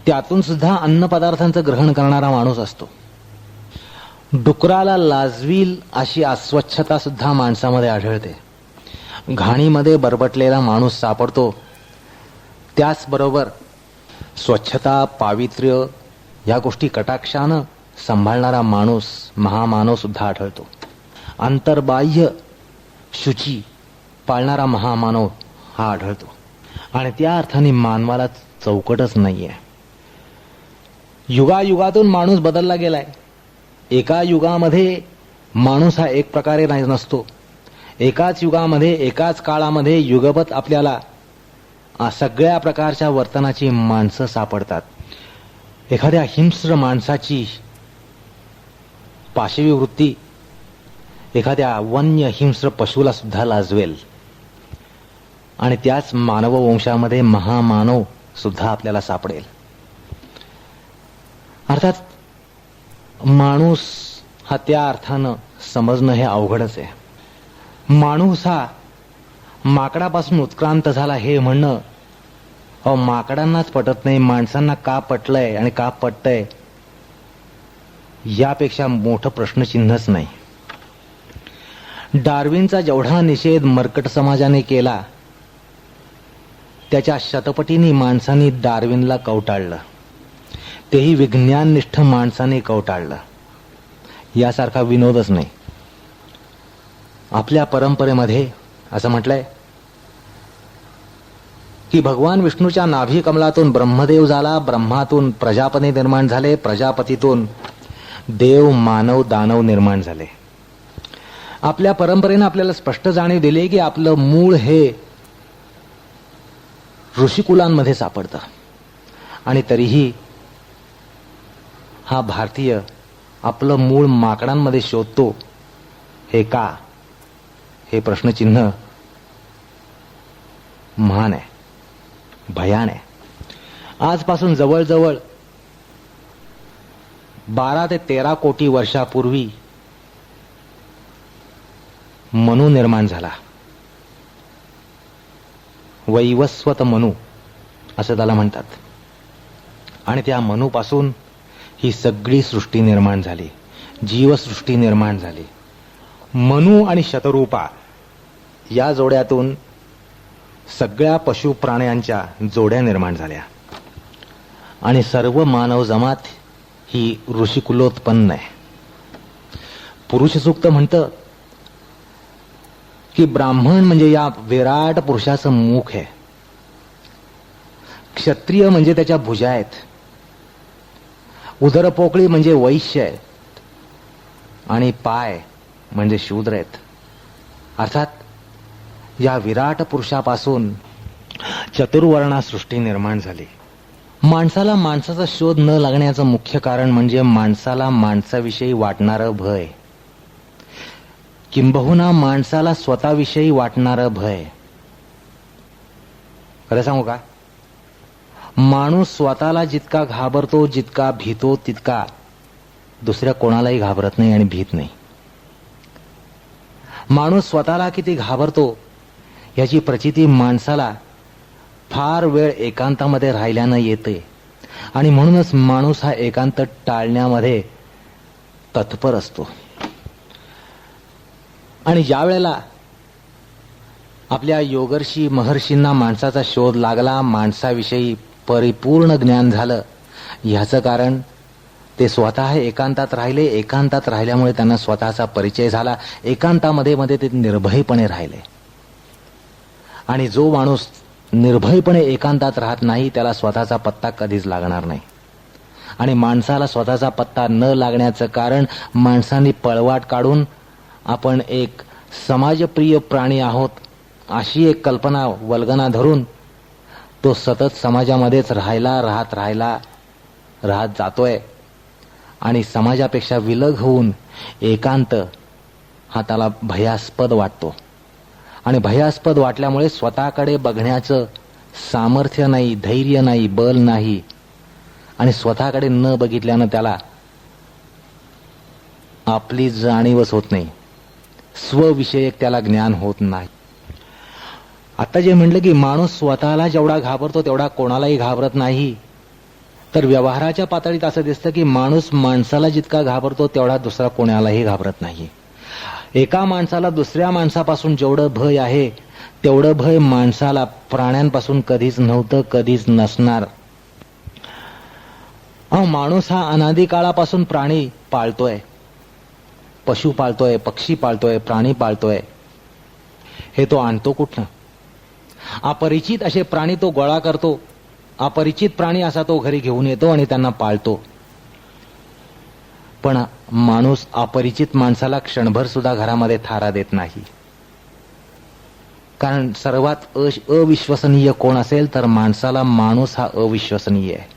त्यातून सुद्धा अन्न पदार्थांचं ग्रहण करणारा माणूस असतो. डुकराला लाजवील अशी अस्वच्छता सुद्धा माणसामध्ये आढळते. घाणीमध्ये बरबटलेला माणूस सापडतो. त्याचबरोबर स्वच्छता, पावित्र्य या गोष्टी कटाक्षानं सांभाळणारा माणूस, महामानव सुद्धा आढळतो. अंतर्बाह्य शुची पाळणारा महामानव हा आढळतो आणि त्या अर्थाने मानवाला चौकटच नाहीये. युगायुगातून माणूस बदलला गेलाय. एका युगामध्ये माणूस हा एक प्रकारे नसतो. एकाच युगामध्ये, एकाच काळामध्ये युगपत आपल्याला सगळ्या प्रकारच्या वर्तनाची माणसं सापडतात. एखाद्या हिंस्र माणसाची पाशवी वृत्ती एखाद्या वन्य हिंस्र पशुला सुद्धा लाजवेल आणि त्याच मानव वंशामध्ये महामानव सुद्धा आपल्याला सापडेल. अर्थात माणूस हा त्या अर्थानं समजणं हे अवघडच आहे. माणूस हा माकडापासून उत्क्रांत झाला हे म्हणणं माकडांनाच पटत नाही. माणसांना का पटलंय आणि का पटतंय यापेक्षा मोठं प्रश्नचिन्हच नाही. डार्विनचा जेवढा निषेध मर्कट समाजाने केला त्याच्या शतपटीने माणसांनी डार्विनला कवटाळलं. तेही विज्ञाननिष्ठ माणसाने कवटाळलं. यासारखा विनोदच नाही. आपल्या परंपरेमध्ये असं म्हटलंय की भगवान विष्णूच्या नाभी कमलातून ब्रह्मदेव झाला, ब्रह्मातून प्रजापती निर्माण झाले, प्रजापतीतून देव, मानव, दानव निर्माण झाले. आपल्या परंपरेनं आपल्याला स्पष्ट जाणीव दिली की आपलं मूळ हे ऋषिकुलांमध्ये सापडतं आणि तरीही हा भारतीय आपलं मूळ माकडांमध्ये शोधतो. हे का? हे प्रश्नचिन्ह महान आहे, भयान आहे. आजपासून जवळजवळ 12 ते 13 कोटी वर्षापूर्वी मनु निर्माण झाला. वैवस्वत मनु असं त्याला म्हणतात. आणि त्या मनुपासून ही सगळी सृष्टी निर्माण झाली, जीवसृष्टी निर्माण झाली. मनु आणि शतरूपा या जोड्यातून सगळ्या पशु प्राण्यांच्या जोड्या निर्माण झाल्या आणि सर्व मानव जमात ही ऋषिकुलोत्पन्न आहे. पुरुष सूक्त म्हणतं की ब्राह्मण म्हणजे या विराट पुरुषाचं मुख आहे, क्षत्रिय म्हणजे त्याच्या भुजा आहेत, उदरपोकळी म्हणजे वैश्य आहेत आणि पाय म्हणजे शूद्र आहेत. अर्थात या विराट पुरुषापासून चतुर्वर्णा सृष्टी निर्माण झाली. माणसाला माणसाचा शोध न लागण्याचं मुख्य कारण म्हणजे माणसाला माणसाविषयी वाटणारं भय, किंबहुना माणसाला स्वतःविषयी वाटणारं भय. खरं सांगू का, माणूस स्वतःला जितका घाबरतो, जितका भीतो, तितका दुसऱ्या कोणालाही घाबरत नाही आणि भीत नाही. माणूस स्वतःला किती घाबरतो याची प्रचिती माणसाला फार वेळ एकांतामध्ये राहिल्यानं येते आणि म्हणूनच माणूस हा एकांत टाळण्यामध्ये तत्पर असतो. आणि ज्या वेळेला आपल्या योगर्षी महर्षींना माणसाचा शोध लागला, माणसाविषयी परिपूर्ण ज्ञान झालं, ह्याचं कारण ते स्वतः एकांतात राहिले. एकांतात राहिल्यामुळे त्यांना स्वतःचा परिचय झाला. एकांतामध्ये मध्ये ते निर्भयपणे राहिले. आणि जो माणूस निर्भयपणे एकांतात राहत नाही त्याला स्वतःचा पत्ता कधीच लागणार नाही. आणि माणसाला स्वतःचा पत्ता न लागण्याचं कारण माणसाने पळवाट काढून आपण एक समाजप्रिय प्राणी आहोत अशी एक कल्पना वल्गना धरून तो सतत समाजामध्येच राहत जातोय आणि समाजापेक्षा विलग होऊन एकांत हा त्याला भयास्पद वाटतो. आणि भयास्पद वाटल्यामुळे स्वतःकडे बघण्याचं सामर्थ्य नाही, धैर्य नाही, बल नाही. आणि स्वतःकडे न बघितल्यानं त्याला आपली जाणीवच होत नाही, स्वविषयक त्याला ज्ञान होत नाही. आता जे म्हणलं की माणूस स्वतःला जेवढा घाबरतो तेवढा कोणालाही घाबरत नाही, तर व्यवहाराच्या पातळीत असं दिसतं की माणूस माणसाला जितका घाबरतो तेवढा दुसरा कोणालाही घाबरत नाही. एका माणसाला दुसऱ्या माणसापासून जेवढं भय आहे तेवढं भय माणसाला प्राण्यांपासून कधीच नव्हतं, कधीच नसणार. माणूस हा अनादी काळापासून प्राणी पाळतोय, पशु पाळतोय, पक्षी पाळतोय, प्राणी पाळतोय. हे तो आणतो कुठनं? अपरिचित असे प्राणी तो गोळा करतो, अपरिचित प्राणी असा तो घरी घेऊन येतो आणि त्यांना पाळतो. पण माणूस अपरिचित माणसाला क्षणभर सुद्धा घरामध्ये थारा देत नाही. कारण सर्वात अविश्वसनीय कोण असेल तर माणसाला माणूस हा अविश्वसनीय आहे.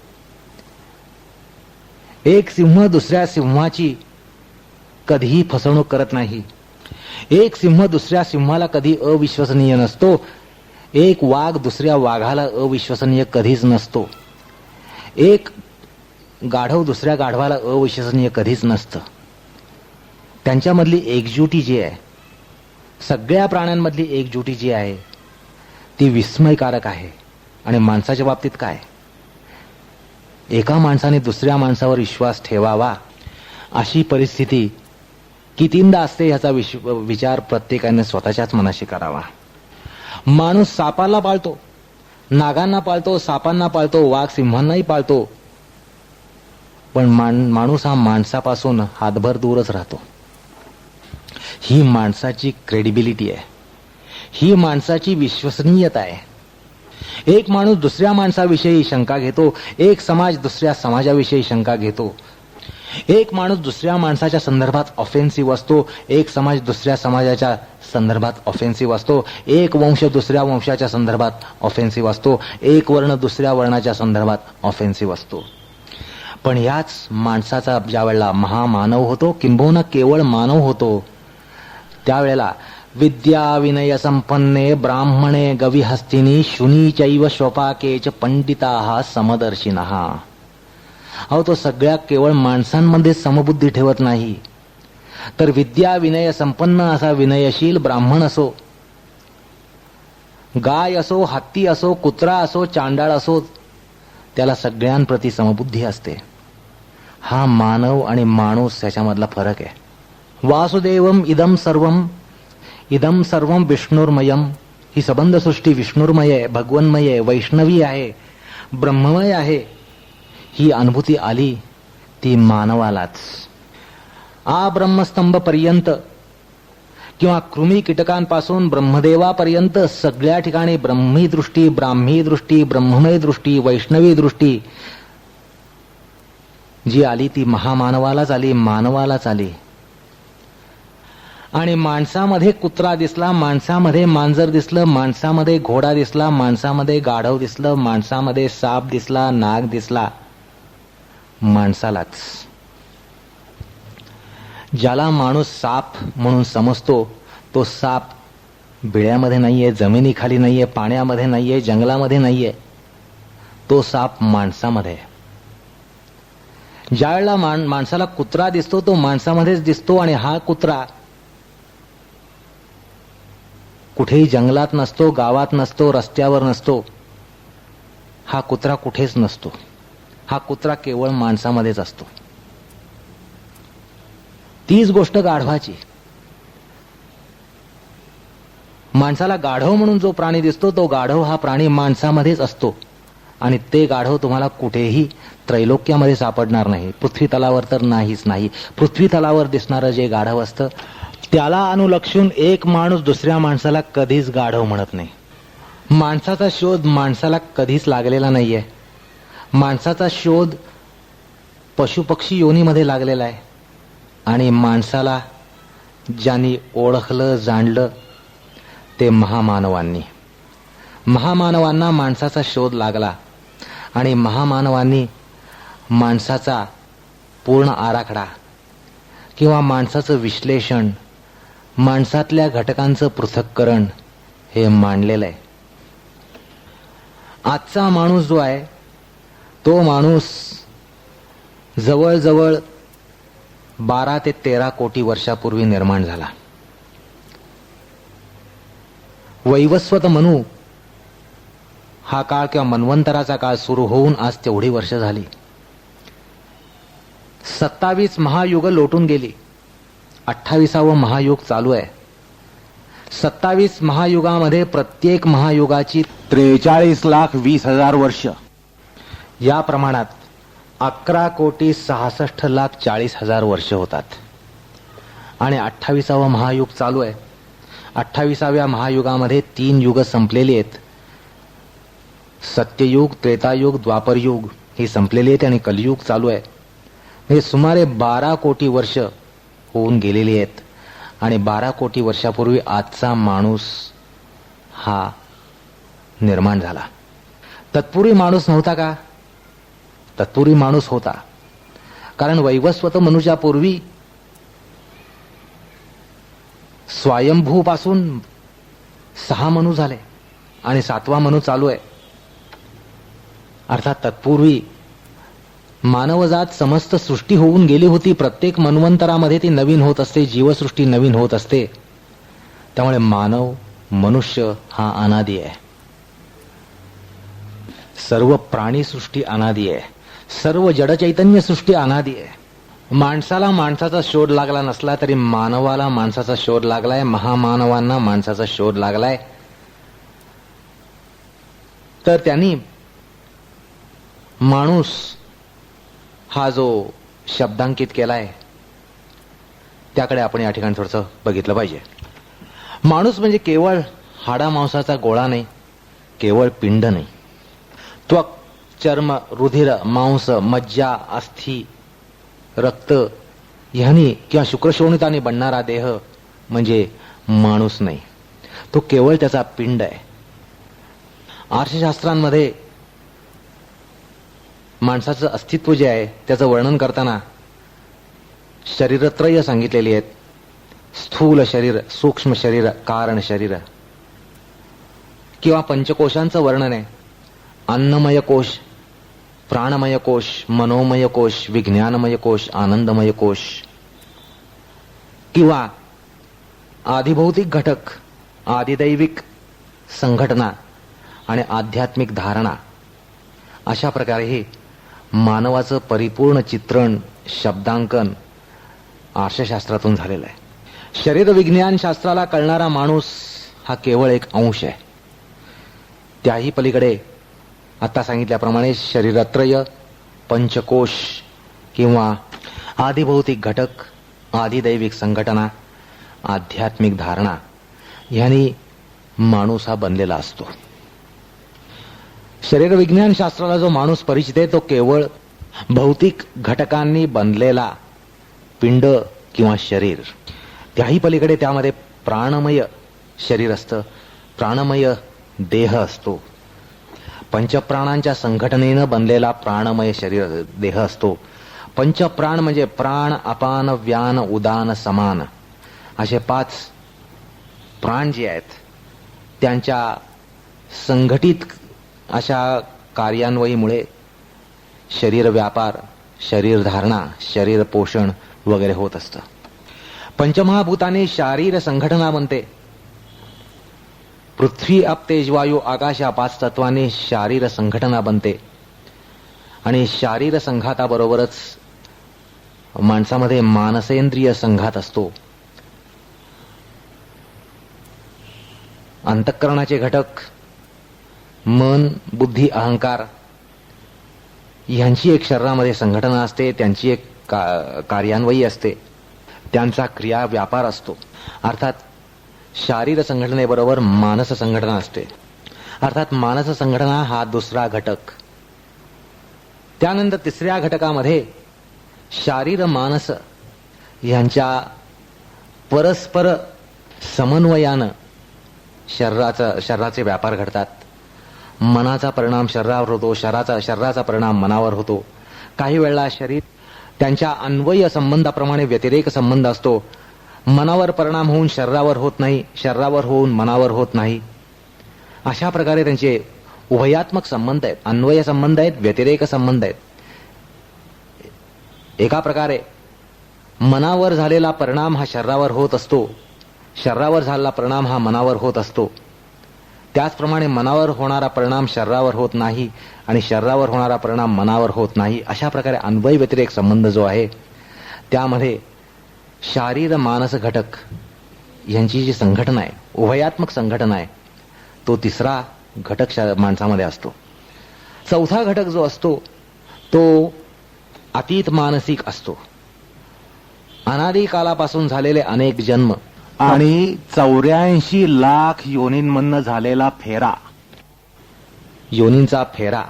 एक सिंह दुसऱ्या सिंहाची कधीही फसवणूक करत नाही. एक सिंह दुसऱ्या सिंहाला कधी अविश्वसनीय नसतो. एक वाघ दुसऱ्या वाघाला अविश्वसनीय कधीच नसतो. एक गाढव दुसऱ्या गाढवाला अविश्वसनीय कधीच नसतं. त्यांच्यामधली एकजुटी जी आहे, सगळ्या प्राण्यांमधली एकजुटी जी आहे ती विस्मयकारक आहे. आणि माणसाच्या बाबतीत काय, एका माणसाने दुसऱ्या माणसावर विश्वास ठेवावा अशी परिस्थिती कितींदा असते याचा विचार प्रत्येकाने स्वतःच्याच मनाशी करावा. माणूस सापाला पाळतो, नागांना पाळतो, सापांना पाळतो, वाघ सिंहांनाही पाळतो. पण माणूस हा माणसापासून हातभर दूरच राहतो. ही माणसाची क्रेडिबिलिटी आहे, ही माणसाची विश्वसनीयता आहे. एक माणूस दुसऱ्या माणसाविषयी शंका घेतो, एक समाज दुसऱ्या समाजाविषयी शंका घेतो. एक माणूस दुसऱ्या माणसाच्या संदर्भात ऑफेन्सिव्ह असतो, एक समाज दुसऱ्या समाजाच्या संदर्भात ऑफेन्सिव्ह असतो. एक वंश दुसऱ्या वंशाच्या संदर्भात ऑफेन्सिव्ह असतो, एक वर्ण दुसऱ्या वर्णाच्या संदर्भात ऑफेन्सिव्ह असतो. पण याच माणसाचा ज्या वेळेला महामानव होतो, किंबहुना केवळ मानव होतो, त्यावेळेला विद्या विनय संपन्ने ब्राह्मणे गविहस्तिनी शुनी चैव श्वपाकेच पंडिताः समदर्शिनः. अहो, तो सगळ्या केवळ माणसांमध्ये समबुद्धी ठेवत नाही, तर विद्या विनय संपन्न असा विनयशील ब्राह्मण असो, गाय असो, हत्ती असो, कुत्रा असो, चांडाळ असो, त्याला सगळ्यांप्रती समबुद्धी असते. हा मानव आणि माणूस याच्यामधला फरक आहे. वासुदेवम इदम सर्वम विष्णुर्मयम. ही सबंध सृष्टी विष्णुर्मय आहे, भगवन्मय आहे, वैष्णवी आहे, ब्रह्ममय आहे. ही अनुभूती आली ती मानवालाच. ब्रह्मस्तंभ पर्यंत किंवा कृमी कीटकांपासून ब्रह्मदेवापर्यंत सगळ्या ठिकाणी ब्रह्मी दृष्टी, ब्राह्मी दृष्टी, ब्रह्ममय दृष्टी, वैष्णवी दृष्टी जी आली ती महामानवालाच आली, मानवालाच आली. आणि माणसामध्ये कुत्रा दिसला, माणसामध्ये मांजर दिसलं, माणसामध्ये घोडा दिसला, माणसामध्ये गाढव दिसलं, माणसामध्ये साप दिसला, नाग दिसला. माणसालाच. ज्याला माणूस साप म्हणून समजतो तो साप बिळ्यामध्ये नाहीये, जमिनीखाली नाहीये, पाण्यामध्ये नाहीये, जंगलामध्ये नाहीये. तो साप माणसामध्ये आहे. ज्यावेळेला माणसाला कुत्रा दिसतो तो माणसामध्येच दिसतो. आणि हा कुत्रा कुठेही जंगलात नसतो, गावात नसतो, रस्त्यावर नसतो. हा कुत्रा कुठेच नसतो. हा कुत्रा केवळ माणसामध्येच असतो. तीच गोष्ट गाढवाची. माणसाला गाढव म्हणून जो प्राणी दिसतो तो गाढव हा प्राणी माणसामध्येच असतो. आणि ते गाढव तुम्हाला कुठेही त्रैलोक्यामध्ये सापडणार नाही. पृथ्वी तलावर तर नाहीच नाही. पृथ्वी तलावर दिसणारं जे गाढव असतं त्याला अनुलक्षून एक माणूस दुसऱ्या माणसाला कधीच गाढव म्हणत नाही. माणसाचा शोध माणसाला कधीच लागलेला नाहीये. माणसाचा शोध पशुपक्षी योनीमध्ये लागलेला आहे. आणि माणसाला ज्यांनी ओळखलं, जाणलं ते महामानवांनी. महामानवांना माणसाचा शोध लागला आणि महामानवांनी माणसाचा पूर्ण आराखडा किंवा माणसाचं विश्लेषण, माणसातल्या घटकांचं पृथक्करण हे मांडलेलं आहे. आजचा माणूस जो आहे तो माणूस जवळजवळ 12 ते 13 कोटी वर्षापूर्वी निर्माण झाला. वैवस्वत मनू हा काळ किंवा मन्वंतराचा काळ सुरू होऊन आज तेवढी वर्ष झाली. 27 महायुग लोटून गेली. 28वं महायुग चालू आहे. 27 महायुगामध्ये प्रत्येक महायुगाची 43,20,000 वर्ष. या प्रमाणात 11,66,40,000 वर्ष होतात. आणि 28वं महायुग चालू आहे. 28व्या महायुगामध्ये 3 युग संपलेली आहेत. सत्ययुग, त्रेतायुग, द्वापरयुग ही संपलेली आहेत आणि कलियुग चालू आहे. हे सुमारे 12 कोटी वर्ष होऊन गेलेली आहेत. आणि 12 कोटी वर्षापूर्वी आजचा माणूस हा निर्माण झाला. तत्पूर्वी माणूस नव्हता का? तत्पूर्वी माणूस होता. कारण वैवस्वत मनुच्या पूर्वी स्वयंभूपासून 6 मनू झाले आणि 7वा मनू चालू आहे. अर्थात तत्पूर्वी मानवजात समस्त सृष्टी होऊन गेली होती. प्रत्येक मन्वंतरामध्ये ती नवीन होत असते, जीवसृष्टी नवीन होत असते. त्यामुळे मानव, मनुष्य हा अनादी आहे. सर्व प्राणीसृष्टी अनादी आहे. सर्व जडचैतन्य सृष्टी अनादी आहे. माणसाला माणसाचा शोध लागला नसला तरी मानवाला माणसाचा शोध लागलाय. महामानवांना माणसाचा शोध लागलाय. तर त्यांनी माणूस हा जो शब्दांकित केलाय त्याकडे आपण या ठिकाणी थोडंसं बघितलं पाहिजे. माणूस म्हणजे केवळ हाडा मांसाचा गोळा नाही, केवळ पिंड नाही. त्वक, चर्म, रुधिर, मांस, मज्जा, अस्थि, रक्त ह्यानी किंवा शुक्रशोणिताने बनणारा देह म्हणजे माणूस नाही. तो केवळ त्याचा पिंड आहे. आर्षशास्त्रांमध्ये माणसाचं अस्तित्व जे आहे त्याचं वर्णन करताना शरीरत्रय सांगितलेली आहेत. स्थूल शरीर, सूक्ष्म शरीर, कारण शरीर. किंवा पंचकोशांचं वर्णन आहे. अन्नमय कोश, प्राणमय कोश, मनोमय कोश, विज्ञानमय कोश, आनंदमय कोश. किंवा आधिभौतिक घटक, आदिदैविक संघटना आणि आध्यात्मिक धारणा. अशा प्रकारे हे मानवाचं परिपूर्ण चित्रण, शब्दांकन आर्षशास्त्रातून झालेलं आहे. शरीर विज्ञान शास्त्राला कळणारा माणूस हा केवळ एक अंश आहे. त्याही पलीकडे आता सांगितल्याप्रमाणे शरीरत्रय, पंचकोश किंवा आदिभौतिक घटक, आदिदैविक संघटना, आध्यात्मिक धारणा यांनी माणूस हा बनलेला असतो. शरीर विज्ञान शास्त्राला जो माणूस परिचित आहे तो केवळ भौतिक घटकांनी बनलेला पिंड किंवा शरीर. त्याही पलीकडे त्यामध्ये प्राणमय शरीर असतं, प्राणमय देह असतो, पंचप्राणांच्या संघटनेनं बनलेला प्राणमय शरीर देह असतो. पंचप्राण म्हणजे प्राण, अपान, व्यान, उदान, समान असे 5 प्राण जे आहेत त्यांच्या संघटित अशा कार्यान्वयीमुळे शरीर व्यापार, शरीर धारणा, शरीर पोषण वगैरे होत असतं. पंचमहाभूताने शारीर संघटना बनते. पृथ्वी, आप, तेज, वायू, आकाश या 5 तत्वाने शारीर संघटना बनते. आणि शारीर संघाताबरोबरच माणसामध्ये मानसेंद्रिय संघात असतो. अंतःकरणाचे घटक मन, बुद्धी, अहंकार यांची एक शरीरामध्ये संघटना असते, त्यांची एक कार्यान्वयी असते, त्यांचा क्रिया व्यापार असतो. अर्थात शारीर संघटनेबरोबर मानस संघटना असते. अर्थात मानस संघटना हा दुसरा घटक. त्यानंतर तिसऱ्या घटकामध्ये शारीर मानस यांच्या परस्पर समन्वयानं शरीराचे व्यापार घडतात. मनाचा परिणाम शरीरावर होतो, शरीराचा परिणाम मनावर होतो. काही वेळा शरीर त्यांच्या अन्वय संबंधाप्रमाणे व्यतिरेक संबंध असतो. मनावर परिणाम होऊन शरीरावर होत नाही, शरीरावर होऊन मनावर होत नाही. अशा प्रकारे त्यांचे उभयात्मक संबंध आहेत, अन्वय संबंध आहेत, व्यतिरेक संबंध आहेत. एका प्रकारे मनावर झालेला परिणाम हा शरीरावर होत असतो, शरीरावर झालेला परिणाम हा मनावर होत असतो. त्याचप्रमाणे मनावर होणारा परिणाम शरीरावर होत नाही आणि शरीरावर होणारा परिणाम मनावर होत नाही. अशा प्रकारे अन्वय व्यतिरेक संबंध जो आहे त्यामध्ये शारीर मानस घटक यांची जी संघटना आहे, उभयात्मक संघटना आहे, तो तिसरा घटक माणसामध्ये असतो. चौथा घटक जो असतो तो अतीत मानसिक असतो. अनादी कालापासून झालेले अनेक जन्म आणि 84 लाख योनींमधनं झालेला फेरा, योनींचा फेरा,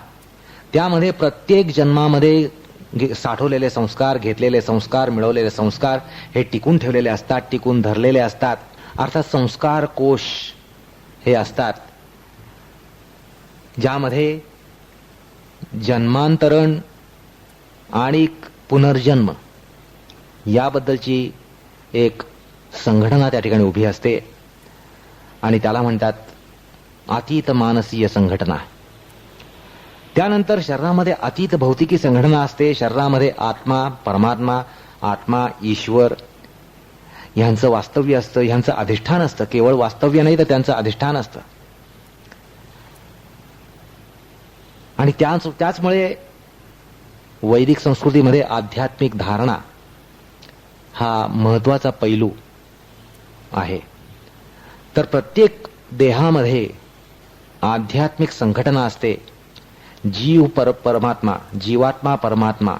त्यामध्ये प्रत्येक जन्मामध्ये साठवलेले संस्कार, घेतलेले संस्कार, मिळवलेले संस्कार हे टिकून ठेवलेले असतात, टिकून धरलेले असतात. अर्थात संस्कार कोश हे असतात ज्यामध्ये जन्मांतरण आणि पुनर्जन्म याबद्दलची एक संघटना त्या ठिकाणी उभी असते आणि त्याला म्हणतात अतीत मानसीय संघटना. त्यानंतर शरीरामध्ये अतीत भौतिकी संघटना असते. शरीरामध्ये आत्मा, परमात्मा, आत्मा, ईश्वर यांचं वास्तव्य असतं, यांचं अधिष्ठान असतं. केवळ वास्तव्य नाही तर त्यांचं अधिष्ठान असतं. आणि त्याचमुळे वैदिक संस्कृतीमध्ये आध्यात्मिक धारणा हा महत्वाचा पैलू आहे. तर प्रत्येक देहामध्ये आध्यात्मिक संघटना असते. जीव परमात्मा, जीवात्मा परमात्मा,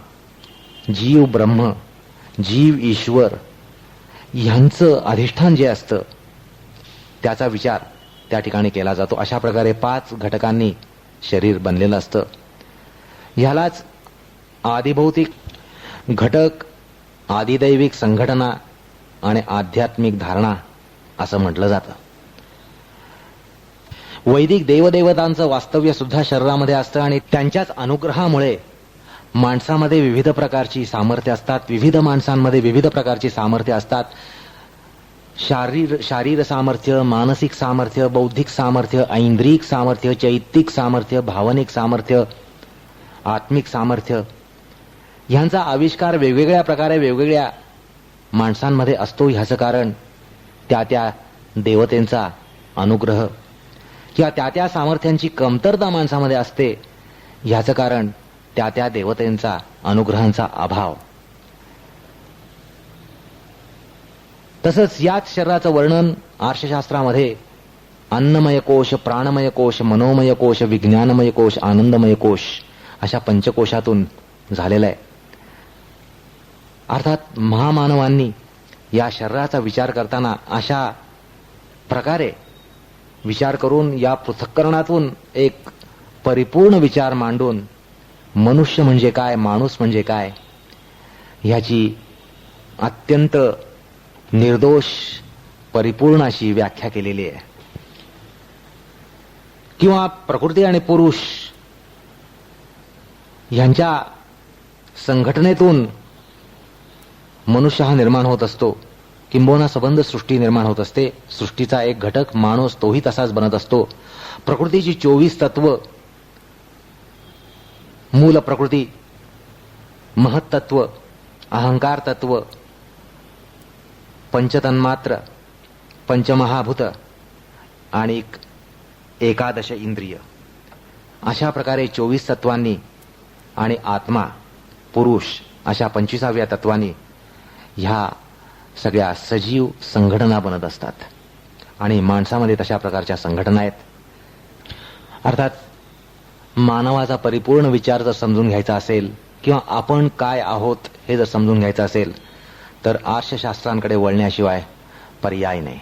जीव ब्रह्म, जीव ईश्वर यांचं अधिष्ठान जे असतं त्याचा विचार त्या ठिकाणी केला जातो. अशा प्रकारे 5 घटकांनी शरीर बनलेलं असतं. ह्यालाच आदिभौतिक घटक, आदिदैविक संघटना आणि आध्यात्मिक धारणा असं म्हटलं जातं. वैदिक देवदेवतांचं वास्तव्य सुद्धा शरीरामध्ये असतं आणि त्यांच्याच अनुग्रहामुळे माणसामध्ये विविध प्रकारची सामर्थ्य असतात. विविध माणसांमध्ये विविध प्रकारची सामर्थ्य असतात. शारीर सामर्थ्य, मानसिक सामर्थ्य, बौद्धिक सामर्थ्य, ऐंद्रिक सामर्थ्य, चैत्तिक सामर्थ्य, भावनिक सामर्थ्य, आत्मिक सामर्थ्य ह्यांचा आविष्कार वेगवेगळ्या प्रकारे वेगवेगळ्या माणसांमध्ये असतो. ह्याचं कारण त्या देवतेंचा अनुग्रह किंवा त्या सामर्थ्यांची कमतरता माणसामध्ये असते. ह्याचं कारण त्या देवतेंचा अनुग्रहांचा अभाव. तसंच याच शरीराचं वर्णन आर्षशास्त्रामध्ये अन्नमय कोश, प्राणमय कोश, मनोमय कोश, विज्ञानमय कोश, आनंदमय कोश अशा पंचकोशातून झालेलं आहे. अर्थात महामानवांनी या शरीराचा विचार करताना अशा प्रकारे विचार करून या पृथक्करणातून एक परिपूर्ण विचार मांडून मनुष्य म्हणजे काय, माणूस म्हणजे काय ह्याची अत्यंत निर्दोष परिपूर्ण अशी व्याख्या केलेली आहे. किंवा प्रकृती आणि पुरुष ह्यांच्या संघटनेतून मनुष्य हा निर्माण होत असतो, किंबहुना संबंध सृष्टी निर्माण होत असते. सृष्टीचा एक घटक माणूस तोही तसाच बनत असतो. प्रकृतीची 24 तत्व, मूल प्रकृती, महत्तत्व, अहंकार तत्व, पंचतन्मात्र, पंचमहाभूत आणि 11 इंद्रिय, अशा प्रकारे 24 तत्वांनी आणि आत्मा पुरुष अशा 25व्या तत्वांनी ह्या सगळ्या सजीव संघटना बनत असतात. आणि माणसामध्ये तशा प्रकारच्या संघटना आहेत. अर्थात मानवाचा परिपूर्ण विचार जर समजून घ्यायचा असेल किंवा आपण काय आहोत हे जर समजून घ्यायचं असेल तर आर्षशास्त्रांकडे वळण्याशिवाय पर्याय नाही.